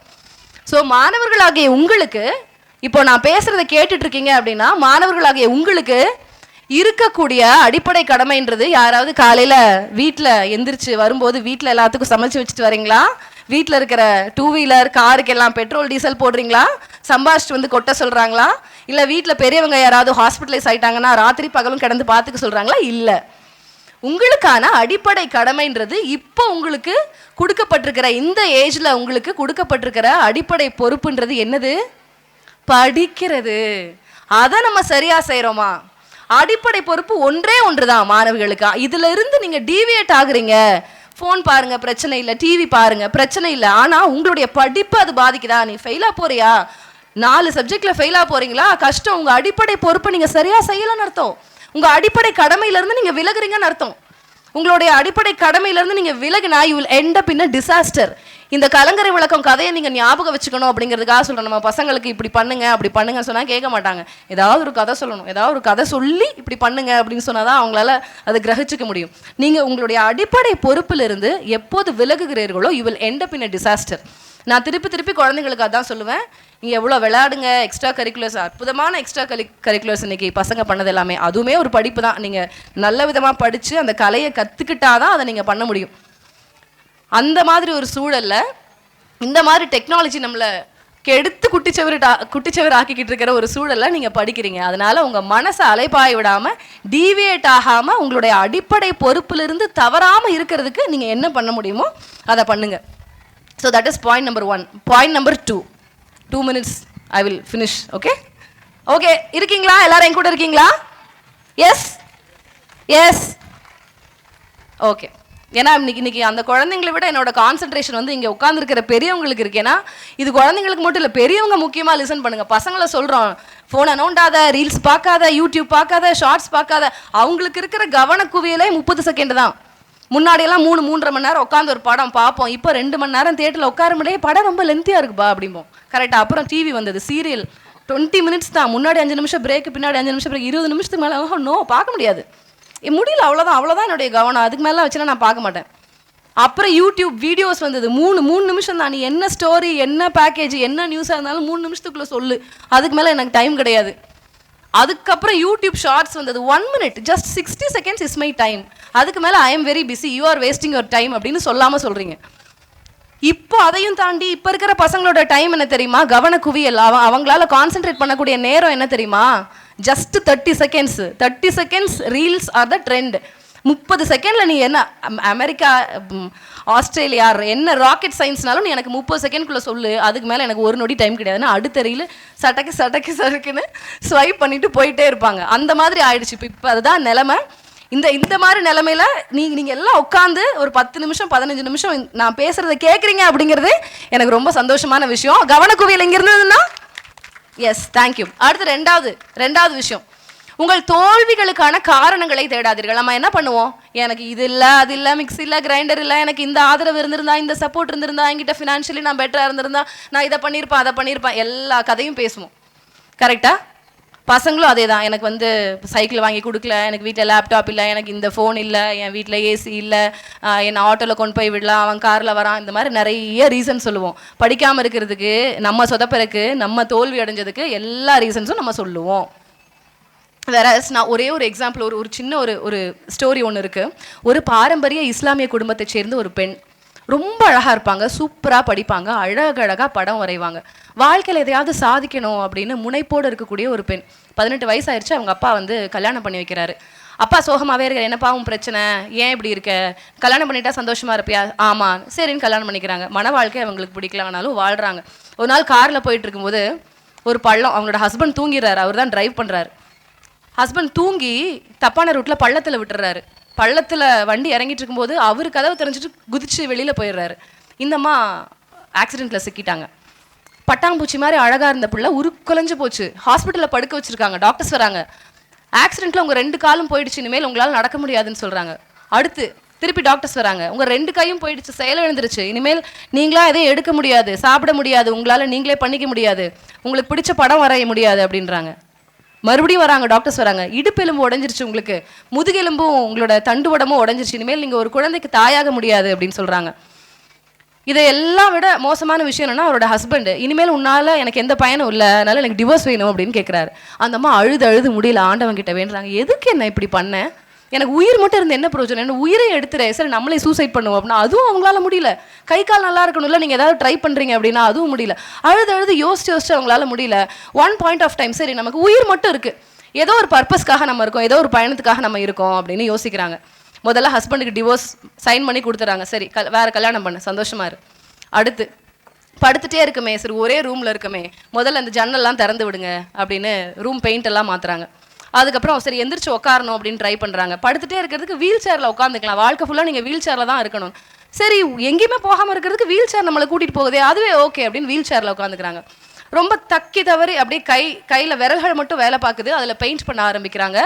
ஸோ மாணவர்களாகிய உங்களுக்கு, இப்போ நான் பேசுறதை கேட்டுட்டு இருக்கீங்க அப்படின்னா, மாணவர்களாகிய உங்களுக்கு இருக்கக்கூடிய அடிப்படை கடமைன்றது, யாராவது காலையில வீட்டில் எந்திரிச்சு வரும்போது வீட்டில் எல்லாத்துக்கும் சமைச்சு வச்சுட்டு வரீங்களா? வீட்டில் இருக்கிற 2 வீலர் காருக்கு எல்லாம் பெட்ரோல் டீசல் போடுறீங்களா? சம்பாதிச்சுட்டு வந்து கொட்ட சொல்றாங்களா? இல்லை வீட்டில் பெரியவங்க யாராவது ஹாஸ்பிட்டலைஸ் ஆயிட்டாங்கன்னா ராத்திரி பகலும் கிடந்து பார்த்துக்க சொல்கிறாங்களா? இல்லை. உங்களுக்கான அடிப்படை கடமைன்றது இப்போ உங்களுக்கு கொடுக்கப்பட்டிருக்கிற இந்த ஏஜில் உங்களுக்கு கொடுக்கப்பட்டிருக்கிற அடிப்படை பொறுப்புன்றது என்னது? படிக்கிறது. அதை நம்ம சரியாக செய்கிறோமா? அடிப்படை பொறுப்பு ஒன்றே ஒன்று தான் மாணவிகளுக்கு. இதுல இருந்து நீங்கள் டீவியேட் ஆகுறீங்க. ஃபோன் பாருங்க பிரச்சனை இல்லை, டிவி பாருங்க பிரச்சனை இல்லை, ஆனால் உங்களுடைய படிப்பு அது பாதிக்குதா? நீ ஃபெயிலாக போறியா? 4 சப்ஜெக்டில் ஃபெயிலாக போறீங்களா? கஷ்டம். உங்கள் அடிப்படை பொறுப்பை நீங்கள் சரியாக செய்யலைன்னு அர்த்தம். உங்கள் அடிப்படை கடமையிலேருந்து நீங்கள் விலகுறீங்கன்னு அர்த்தம். உங்களுடைய அடிப்படை கடமையிலேருந்து நீங்கள் விலகினா you will end up in a disaster. இந்த கலங்கரை விளக்கம் கதையை நீங்கள் ஞாபகம் வச்சுக்கணும் அப்படிங்கிறதுக்காக சொல்கிறேன். நம்ம பசங்களுக்கு இப்படி பண்ணுங்க அப்படி பண்ணுங்கன்னு சொன்னால் கேட்க மாட்டாங்க. ஏதாவது ஒரு கதை சொல்லணும், ஏதாவது ஒரு கதை சொல்லி இப்படி பண்ணுங்க அப்படின்னு சொன்னால் தான் அவங்களால அதை கிரகிச்சிக்க முடியும். நீங்கள் உங்களுடைய அடிப்படை பொறுப்பிலிருந்து எப்போது விலகுகிறீர்களோ you will end up in a disaster. நான் திருப்பி குழந்தைங்களுக்கு அதான் சொல்லுவேன். நீங்கள் எவ்வளோ விளையாடுங்க, எக்ஸ்ட்ரா கரிக்குலர்ஸ், அற்புதமான எக்ஸ்ட்ரா கரிக்குலர்ஸ் இன்றைக்கி பசங்க பண்ணது எல்லாமே அதுவுமே ஒரு படிப்பு தான். நீங்கள் நல்ல விதமாக படித்து அந்த கலையை கற்றுக்கிட்டாதான் அதை நீங்கள் பண்ண முடியும். அந்த மாதிரி ஒரு சூழலில் இந்த மாதிரி டெக்னாலஜி நம்மளை கெடுத்து குட்டிச்சவர் ஆக்கிக்கிட்டு இருக்கிற ஒரு சூழலில் நீங்கள் படிக்கிறீங்க. அதனால் உங்கள் மனசை அலைப்பாய விடாமல் டீவியேட் ஆகாமல் உங்களுடைய அடிப்படை பொறுப்பிலிருந்து தவறாமல் இருக்கிறதுக்கு நீங்கள் என்ன பண்ண முடியுமோ அதை பண்ணுங்கள். So that is point number 1. Point number 2. 2 minutes I will finish. Okay? Okay, இருக்கீங்களா? எல்லாரும் என் கூட இருக்கீங்களா? Yes? Yes? Okay. ஏன்னா இன்னைக்கு அந்த குழந்தைங்களை விட என்னோட கான்சென்ட்ரேஷன் வந்து இங்கே உட்காந்துருக்கிற பெரியவங்களுக்கு இருக்கு. ஏன்னா இது குழந்தைங்களுக்கு மட்டும் இல்லை, பெரியவங்க முக்கியமாக லிசன் பண்ணுங்க. பசங்களை சொல்கிறோம் ஃபோனை நோண்டாத, ரீல்ஸ் பார்க்காத, யூடியூப் பார்க்காத, ஷார்ட்ஸ் பார்க்காத. அவங்களுக்கு இருக்கிற கவன குவியலே 30 செகண்ட் தான். முன்னாடியெல்லாம் 3-3.5 மணி நேரம் உட்காந்து ஒரு படம் பார்ப்போம். இப்போ 2 மணி நேரம் தேட்டரில் உட்கார முடியே, படம் ரொம்ப லென்த்தியாக இருக்குப்பா அப்படிம்போம். கரெக்டாக. அப்புறம் டிவி வந்தது, சீரியல் 20 மினிட்ஸ் தான். முன்னாடி 5 நிமிஷம் பிரேக், பின்னாடி 5 நிமிஷம் பிரேக். 20 நிமிஷத்துக்கு மேலே நோ பார்க்க முடியாது, முடியல, அவ்வளோதான் என்னுடைய கவனம். அதுக்கு மேலே வச்சுன்னா நான் பார்க்க மாட்டேன். அப்புறம் யூடியூப் வீடியோஸ் வந்தது. 3 நிமிஷம் தான். நீ என்ன ஸ்டோரி, என்ன பேக்கேஜ், என்ன நியூஸாக இருந்தாலும் 3 நிமிஷத்துக்குள்ளே சொல்லு. அதுக்கு மேலே எனக்கு டைம் கிடையாது. அதுக்கப்புறம் யூடியூப் ஷார்ட்ஸ் வந்தது. 1 minute, just 60 seconds is my time. அதுக்கு மேலே I am very busy, you are wasting your time அப்படின்னு சொல்லாமல் சொல்கிறீங்க. இப்போ அதையும் தாண்டி இப்போ இருக்கிற பசங்களோட டைம் என்ன தெரியுமா? கவன குவியல். அவங்களால கான்சென்ட்ரேட் பண்ணக்கூடிய நேரம் என்ன தெரியுமா? Just 30 seconds. 30 seconds reels R த ட்ரெண்ட். 30 செகண்டில் நீ என்ன அமெரிக்கா, ஆஸ்திரேலியா, என்ன ராக்கெட் சயின்ஸ்னாலும் நீ எனக்கு 30 செகண்ட்குள்ளே சொல்லு. அதுக்கு மேலே எனக்கு ஒரு நொடி டைம் கிடையாதுன்னா அடுத்த ரீல் சட்டக்குன்னு ஸ்வைப் பண்ணிட்டு போயிட்டே இருப்பாங்க. அந்த மாதிரி ஆயிடுச்சு இப்போ அதுதான் நிலைமை. இந்த மாதிரி நிலைமையில நீங்கள் எல்லாம் உட்காந்து ஒரு 10 நிமிஷம் 15 நிமிஷம் நான் பேசுகிறத கேட்குறீங்க அப்படிங்கிறது எனக்கு ரொம்ப சந்தோஷமான விஷயம். கவனக்குவியல் இங்கே இருந்ததுன்னா எஸ், தேங்க்யூ. அடுத்து ரெண்டாவது விஷயம், உங்கள் தோல்விகளுக்கான காரணங்களை தேடாதீர்கள். நம்ம என்ன பண்ணுவோம்? எனக்கு இது இல்லை, அது இல்லை, மிக்ஸி இல்லை, கிரைண்டர் இல்லை, எனக்கு இந்த ஆதரவு இருந்திருந்தா, இந்த சப்போர்ட் இருந்திருந்தா, என்கிட்ட ஃபினான்ஷியலி நான் பெட்டராக இருந்திருந்தா, நான் இதை பண்ணியிருப்பேன், அதை பண்ணியிருப்பேன், எல்லா கதையும் பேசுவோம். கரெக்டாக? பசங்களும் அதே தான். எனக்கு வந்து சைக்கிள் வாங்கி கொடுக்கல, எனக்கு வீட்டில் லேப்டாப் இல்லை, எனக்கு இந்த ஃபோன் இல்லை, என் வீட்டில் ஏசி இல்லை, என்னை ஆட்டோவில் கொண்டு போய் விடலாம், அவன் காரில் வரான், இந்த மாதிரி நிறைய ரீசன் சொல்லுவோம். படிக்காமல் இருக்கிறதுக்கு, நம்ம சொதப்பறதுக்கு, நம்ம தோல்வி அடைஞ்சதுக்கு எல்லா ரீசன்ஸும் நம்ம சொல்லுவோம். வேற நான் ஒரே ஒரு எக்ஸாம்பிள், ஒரு சின்ன ஒரு ஸ்டோரி ஒன்று இருக்குது. ஒரு பாரம்பரிய இஸ்லாமிய குடும்பத்தை சேர்ந்த ஒரு பெண், ரொம்ப அழகாக இருப்பாங்க, சூப்பராக படிப்பாங்க, அழகழகாக படம் வரைவாங்க. வாழ்க்கையில் எதையாவது சாதிக்கணும் அப்படின்னு முனைப்போடு இருக்கக்கூடிய ஒரு பெண். 18 வயசு ஆயிடுச்சு. அவங்க அப்பா வந்து கல்யாணம் பண்ணி வைக்கிறாரு. அப்பா சோகமாகவே இருக்கிற, என்னப்பா உன் பிரச்சனை, ஏன் இப்படி இருக்க, கல்யாணம் பண்ணிட்டா சந்தோஷமாக இருப்பியா? ஆமாம், சரின்னு கல்யாணம் பண்ணிக்கிறாங்க. மன வாழ்க்கை அவங்களுக்கு பிடிக்கலனாலும் வாழ்கிறாங்க. ஒரு நாள் காரில் போயிட்டு இருக்கும்போது ஒரு பள்ளம், அவங்களோட ஹஸ்பண்ட் தூங்கிடுறாரு, அவர் தான் டிரைவ் பண்ணுறாரு. ஹஸ்பண்ட் தூங்கி தப்பான ரூட்டில் பள்ளத்தில் விட்டுறாரு. பள்ளத்தில் வண்டி இறங்கிட்டு இருக்கும்போது அவர் கதவை தெரிஞ்சுட்டு குதிச்சு வெளியில் போயிடுறாரு. இந்தம்மா ஆக்சிடெண்ட்டில் சிக்கிட்டாங்க. பட்டாம்பூச்சி மாதிரி அழகாக இருந்த பிள்ளை உருக்குலைஞ்சு போச்சு. ஹாஸ்பிட்டலில் படுக்க வச்சுருக்காங்க. டாக்டர்ஸ் வராங்க, ஆக்சிடெண்ட்டில் உங்கள் 2 காலும் போயிடுச்சு, இனிமேல் உங்களால் நடக்க முடியாதுன்னு சொல்கிறாங்க. அடுத்து திருப்பி டாக்டர்ஸ் வராங்க, உங்கள் 2 கையும் போயிடுச்சு, செயல் எழுந்துருச்சு, இனிமேல் நீங்களா எதையும் எடுக்க முடியாது, சாப்பிட முடியாது, உங்களால் நீங்களே பண்ணிக்க முடியாது, உங்களுக்கு பிடிச்ச படம் வரைய முடியாது அப்படின்றாங்க. மறுபடியும் வராங்க, டாக்டர்ஸ் வராங்க, இடுப்பெலும்பு உடஞ்சிருச்சு, உங்களுக்கு முதுகெலும்பும் உங்களோட தண்டு உடம்பும் உடஞ்சிருச்சு, இனிமேல் நீங்கள் ஒரு குழந்தைக்கு தாயாக முடியாது அப்படின்னு சொல்கிறாங்க. இதை எல்லாம் விட மோசமான விஷயம் என்னன்னா, அவரோட ஹஸ்பண்ட் இனிமேல் உன்னால் எனக்கு எந்த பயனும் இல்லை, அதனால எனக்கு டிவோர்ஸ் வேணும் அப்படின்னு கேட்குறாரு. அந்த அம்மா அழுது முடியல, ஆண்டவன் கிட்ட வேண்டுறாங்க, எதுக்கு என்ன இப்படி பண்ண, எனக்கு உயிர் மட்டும் இருந்து என்ன பிரயோஜனம், என்ன உயிரை எடுத்துரு, சரி நம்மளே சூசைட் பண்ணுவோம் அப்படின்னா அதுவும் அவங்களால முடியல. கை கால் நல்லா இருக்கணும்ல, நீங்கள் ஏதாவது ட்ரை பண்ணுறீங்க அப்படின்னா அதுவும் முடியல. அழுது யோசிச்சு அவங்களால முடியல. ஒன் பாயிண்ட் ஆஃப் டைம் சரி நமக்கு உயிர் மட்டும் இருக்குது, ஏதோ ஒரு பர்பஸ்க்காக நம்ம இருக்கோம், ஏதோ ஒரு பயணத்துக்காக நம்ம இருக்கோம் அப்படின்னு யோசிக்கிறாங்க. முதல்ல ஹஸ்பண்டுக்கு டிவோர்ஸ் சைன் பண்ணி கொடுத்துறாங்க. சரி வேற கல்யாணம் பண்ண, சந்தோஷமா இரு. அடுத்து படுத்துட்டே இருக்குமே, சரி ஒரே ரூமில் இருக்குமே, முதல்ல அந்த ஜன்னல்லாம் திறந்து விடுங்க அப்படின்னு ரூம் பெயிண்ட் எல்லாம் மாற்றுறாங்க. அதுக்கப்புறம் சரி எந்திரிச்சு உட்காரணும் அப்படின்னு ட்ரை பண்ணுறாங்க. படுத்துட்டே இருக்கிறதுக்கு வீல் சேரில் உட்காந்துக்கலாம், வாழ்க்கை ஃபுல்லாக நீங்கள் வீல் சேரில் தான் இருக்கணும். சரி எங்கேயுமே போகாமல் இருக்கிறதுக்கு வீல் சேர் நம்மளை கூட்டிகிட்டு போகுதே, அதுவே ஓகே அப்படின்னு வீல் சேரில் உட்காந்துக்கிறாங்க. ரொம்ப தக்கி தவறி அப்படியே கையில் விரல்கள் மட்டும் வேலை பார்க்குது, அதில் பெயிண்ட் பண்ண ஆரம்பிக்கிறாங்க.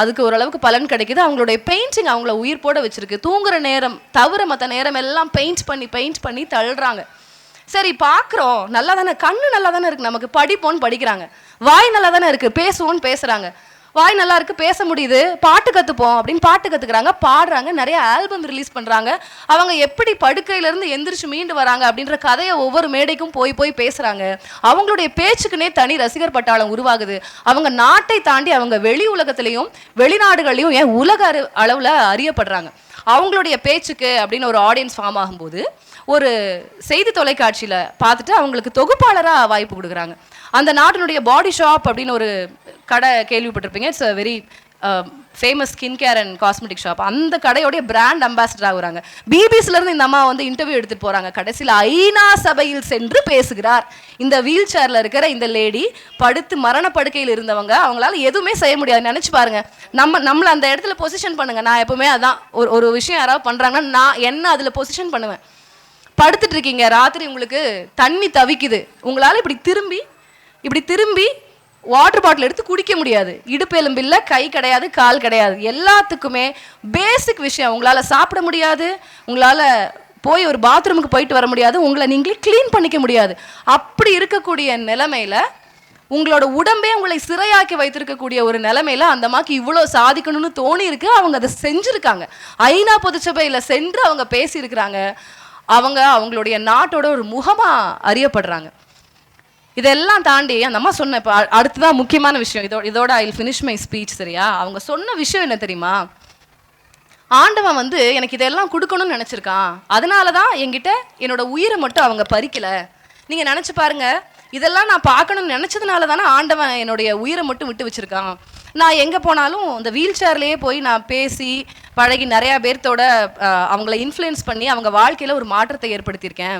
அதுக்கு ஓரளவுக்கு பலன் கிடைக்குது. அவங்களுடைய பெயிண்டிங் அவங்கள உயிர் போட வச்சிருக்கு. தூங்குற நேரம் தவிர மற்ற நேரம் எல்லாம் பெயிண்ட் பண்ணி தள்ளுறாங்க. சரி பார்க்குறோம், நல்லா தானே, கண்ணு நல்லா தானே இருக்குது, நமக்கு படிப்போன்னு படிக்கிறாங்க. வாய் நல்லா தானே இருக்குது, பேசுவோன்னு பேசுகிறாங்க. வாய் நல்லா இருக்குது, பேச முடியுது, பாட்டு கற்றுப்போம் அப்படின்னு பாட்டு கற்றுக்குறாங்க, பாடுறாங்க, நிறைய ஆல்பம் ரிலீஸ் பண்ணுறாங்க. அவங்க எப்படி படுக்கையிலேருந்து எந்திரிச்சு மீண்டு வராங்க அப்படின்ற கதையை ஒவ்வொரு மேடைக்கும் போய் பேசுகிறாங்க. அவங்களுடைய பேச்சுக்குன்னே தனி ரசிகர் பட்டாளம் உருவாகுது. அவங்க நாட்டை தாண்டி அவங்க வெளி உலகத்துலேயும் வெளிநாடுகளையும் ஏன் உலக அளவில் அறியப்படுறாங்க. அவங்களுடைய பேச்சுக்கு அப்படின்னு ஒரு ஆடியன்ஸ் ஃபார்ம் ஆகும்போது ஒரு செய்தி தொலைக்காட்சியில் பார்த்துட்டு அவங்களுக்கு தொகுப்பாளராக வாய்ப்பு கொடுக்குறாங்க. அந்த நாட்டினுடைய பாடி ஷாப் அப்படின்னு ஒரு கடை கேள்விப்பட்டிருப்பீங்க. It's a very famous skin care and cosmetic shop. அந்த கடையோடைய பிராண்ட் அம்பாசிடர் ஆகுறாங்க. பிபிசிலேருந்து இந்த அம்மா வந்து இன்டர்வியூ எடுத்துகிட்டு போகிறாங்க. கடைசியில் ஐநா சபையில் சென்று பேசுகிறார். இந்த வீல் சேரில் இருக்கிற இந்த லேடி படுத்து மரண படுக்கையில் இருந்தவங்க, அவங்களால எதுவுமே செய்ய முடியாது. நினச்சி பாருங்க, நம்மளை அந்த இடத்துல பொசிஷன் பண்ணுங்க. நான் எப்பவுமே அதான், ஒரு விஷயம் யாராவது பண்ணுறாங்கன்னா நான் என்ன அதில் பொசிஷன் பண்ணுவேன். படுத்துட்டு இருக்கீங்க, ராத்திரி உங்களுக்கு தண்ணி தவிக்குது, உங்களால் இப்படி திரும்பி வாட்டர் பாட்டில் எடுத்து குடிக்க முடியாது. இடுப்பு எலும்பு இல்லை, கை கிடையாது, கால் கிடையாது. எல்லாத்துக்குமே பேசிக் விஷயம். உங்களால் சாப்பிட முடியாது, உங்களால் போய் ஒரு பாத்ரூமுக்கு போயிட்டு வர முடியாது, உங்களை நீங்களே க்ளீன் பண்ணிக்க முடியாது. அப்படி இருக்கக்கூடிய நிலைமையில், உங்களோட உடம்பே உங்களை சிறையாக்கி வைத்திருக்கக்கூடிய ஒரு நிலைமையில் அந்த அம்மாக்கு இவ்வளோ சாதிக்கணும்னு தோணி இருக்கு. அவங்க அதை செஞ்சுருக்காங்க. ஐநா பொதுச்சபையில் சென்று அவங்க பேசியிருக்கிறாங்க. அவங்களுடைய நாட்டோட ஒரு முகமாக அறியப்படுறாங்க. இதெல்லாம் தாண்டி அந்த அம்மா சொன்ன இப்போ அடுத்ததான் முக்கியமான விஷயம். இதோட I will finish my speech. சரியா? அவங்க சொன்ன விஷயம் என்ன தெரியுமா? ஆண்டவன் வந்து எனக்கு இதெல்லாம் கொடுக்கணும்னு நினச்சிருக்கான், அதனால தான் என்கிட்ட என்னோட உயிரை மட்டும் அவங்க பறிக்கலை. நீங்கள் நினச்சி பாருங்க, இதெல்லாம் நான் பார்க்கணும்னு நினச்சதுனால தானே ஆண்டவன் என்னுடைய உயிரை மட்டும் விட்டு வச்சுருக்கான். நான் எங்கே போனாலும் இந்த வீல் சேர்லேயே போய் நான் பேசி பழகி நிறையா பேர்த்தோட அவங்கள இன்ஃப்ளூயன்ஸ் பண்ணி அவங்க வாழ்க்கையில் ஒரு மாற்றத்தை ஏற்படுத்தியிருக்கேன்.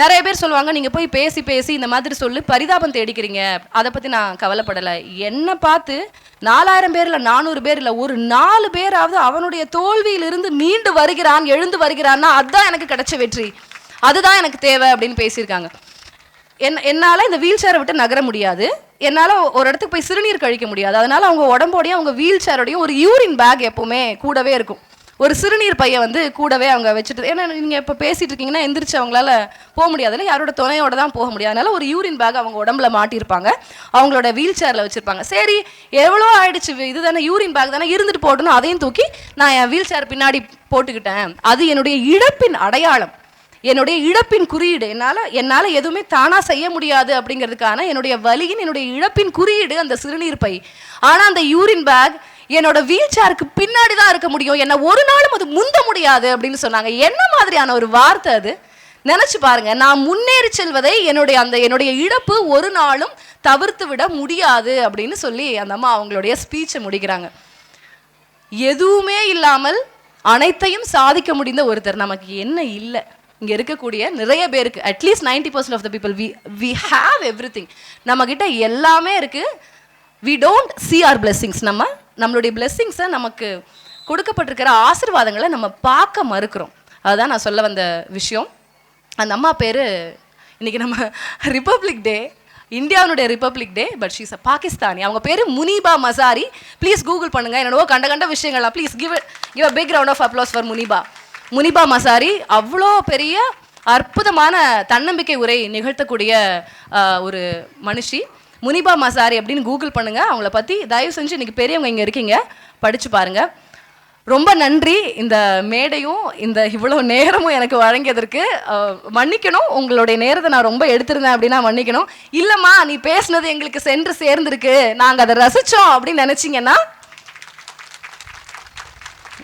நிறைய பேர் சொல்லுவாங்க, நீங்கள் போய் பேசி இந்த மாதிரி சொல்லி பரிதாபம் தேடிக்கிறீங்க. அதை பற்றி நான் கவலைப்படலை. என்னை பார்த்து 4000 பேர் இல்லை 400 பேர் இல்லை, ஒரு 4 பேராவது அவனுடைய தோல்வியிலிருந்து மீண்டு வருகிறான், எழுந்து வருகிறான்னா அதுதான் எனக்கு கிடைச்ச வெற்றி, அதுதான் எனக்கு தேவை அப்படின்னு பேசியிருக்காங்க. என்னால் இந்த வீல் சேரை விட்டு நகர முடியாது, என்னால் ஒரு இடத்துக்கு போய் சிறுநீர் கழிக்க முடியாது. அதனால் அவங்க உடம்போடையும் அவங்க வீல் சேரோடையும் ஒரு யூரின் பேக் எப்போவுமே கூடவே இருக்கும். ஒரு சிறுநீர் பையை வந்து கூடவே அவங்க வச்சுட்டு, ஏன்னா நீங்கள் இப்போ பேசிகிட்டு இருக்கீங்கன்னா எந்திரிச்சு அவங்களால போக முடியாதுல்ல, யாரோட துணையோட தான் போக முடியாது. அதனால் ஒரு யூரின் பேக் அவங்க உடம்புல மாட்டியிருப்பாங்க, அவங்களோட வீல் சேரில் வச்சுருப்பாங்க. சரி எவ்வளோ ஆயிடுச்சு, இது தானே யூரின் பேக் தானே, இருந்துட்டு போட்டணும், அதையும் தூக்கி நான் என் வீல் சேர் பின்னாடி போட்டுக்கிட்டேன். அது என்னுடைய இழப்பின் அடையாளம், என்னுடைய இழப்பின் குறியீடு. என்னால் எதுவுமே தானாக செய்ய முடியாது அப்படிங்கிறதுக்கான என்னுடைய வலியின் என்னுடைய இழப்பின் குறியீடு அந்த சிறுநீர் பை. ஆனால் அந்த யூரின் பேக் என்னோட வீல் சேருக்கு பின்னாடி தான் இருக்க முடியும், என்னை ஒரு நாளும் அது முந்த முடியாது அப்படின்னு சொன்னாங்க. என்ன மாதிரியான ஒரு வார்த்தை அது, நினச்சி பாருங்க. நான் முன்னேறி செல்வதை என்னுடைய இழப்பு ஒரு நாளும் தவிர்த்து விட முடியாது அப்படின்னு சொல்லி அந்த அம்மா அவங்களுடைய ஸ்பீச்சை முடிக்கிறாங்க. எதுவுமே இல்லாமல் அனைத்தையும் சாதிக்க முடிந்த ஒருத்தர். நமக்கு என்ன இல்லை, இங்கே இருக்கக்கூடிய நிறைய பேருக்கு at least 90% of the people we have everything. நம்மக்கிட்ட எல்லாமே இருக்குது. We don't see our blessings. நம்மளுடைய பிளெஸ்ஸிங்ஸை, நமக்கு கொடுக்கப்பட்டிருக்கிற ஆசீர்வாதங்களை நம்ம பார்க்க மறுக்கிறோம். அதுதான் நான் சொல்ல வந்த விஷயம். அந்த அம்மா பேர், இன்றைக்கி நம்ம ரிப்பப்ளிக் டே, இந்தியாவுடைய republic day, but she's a Pakistani. அவங்க பேர் முனிபா மசாரி. ப்ளீஸ் கூகுள் பண்ணுங்கள். என்னோட கண்ட விஷயங்கள்லாம் please give a big round of applause for Muniba Mazzarri. அவ்வளோ பெரிய அற்புதமான தன்னம்பிக்கை உரை நிகழ்த்தக்கூடிய ஒரு மனுஷி முனிபா மசாரி அப்படின்னு கூகுள் பண்ணுங்கள். அவங்கள பற்றி தயவு செஞ்சு இன்றைக்கி பெரியவங்க இங்கே இருக்கீங்க, படித்து பாருங்கள். ரொம்ப நன்றி. இந்த மேடையும் இந்த இவ்வளோ நேரமும் எனக்கு வழங்கியதற்கு மன்னிக்கணும். உங்களுடைய நேரத்தை நான் ரொம்ப எடுத்திருந்தேன் அப்படின்னா மன்னிக்கணும். இல்லைம்மா நீ பேசுனது எங்களுக்கு சென்று சேர்ந்துருக்கு, நாங்கள் அதை ரசித்தோம் அப்படின்னு நினச்சிங்கன்னா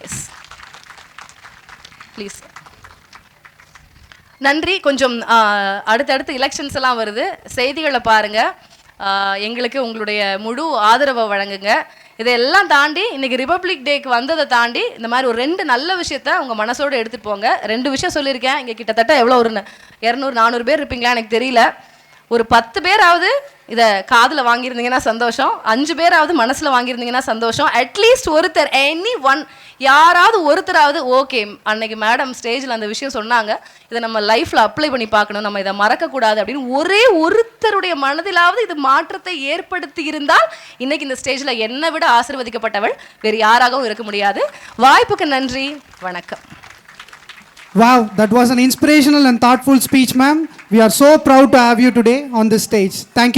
எஸ் ப்ளீஸ். நன்றி. கொஞ்சம் அடுத்தடுத்து எலெக்ஷன்ஸ் எல்லாம் வருது, செய்திகளை பாருங்க, எங்களுக்கு உங்களுடைய முழு ஆதரவை வழங்குங்க. இதையெல்லாம் தாண்டி இன்னைக்கு ரிபப்ளிக் டேக்கு வந்ததை தாண்டி இந்த மாதிரி ஒரு 2 நல்ல விஷயத்த உங்க மனசோட எடுத்துட்டு போங்க. 2 விஷயம் சொல்லியிருக்கேன். இங்கே கிட்டத்தட்ட எவ்வளோ ஒரு 200-400 பேர் இருப்பீங்களா எனக்கு தெரியல. ஒரு 10 பேராவது இதை காதில் வாங்கியிருந்தீங்கன்னா சந்தோஷம், 5 பேராவது மனசில் வாங்கியிருந்தீங்கன்னா சந்தோஷம். அட்லீஸ்ட் ஒருத்தர், எனி ஒன், யாராவது ஒருத்தராவது ஓகே அன்னைக்கு மேடம் ஸ்டேஜில் அந்த விஷயம் சொன்னாங்க, இதை நம்ம லைஃப்பில் அப்ளை பண்ணி பார்க்கணும், நம்ம இதை மறக்கக்கூடாது அப்படின்னு ஒரே ஒருத்தருடைய மனதிலாவது இது மாற்றத்தை ஏற்படுத்தி இருந்தால் இன்னைக்கு இந்த ஸ்டேஜில் என்னை விட ஆசீர்வதிக்கப்பட்டவள் வேறு யாராகவும் இருக்க முடியாது. வாய்ப்புக்கு நன்றி, வணக்கம். Wow, that was an inspirational and thoughtful speech, ma'am. We are so proud to have you today on this stage. Thank you.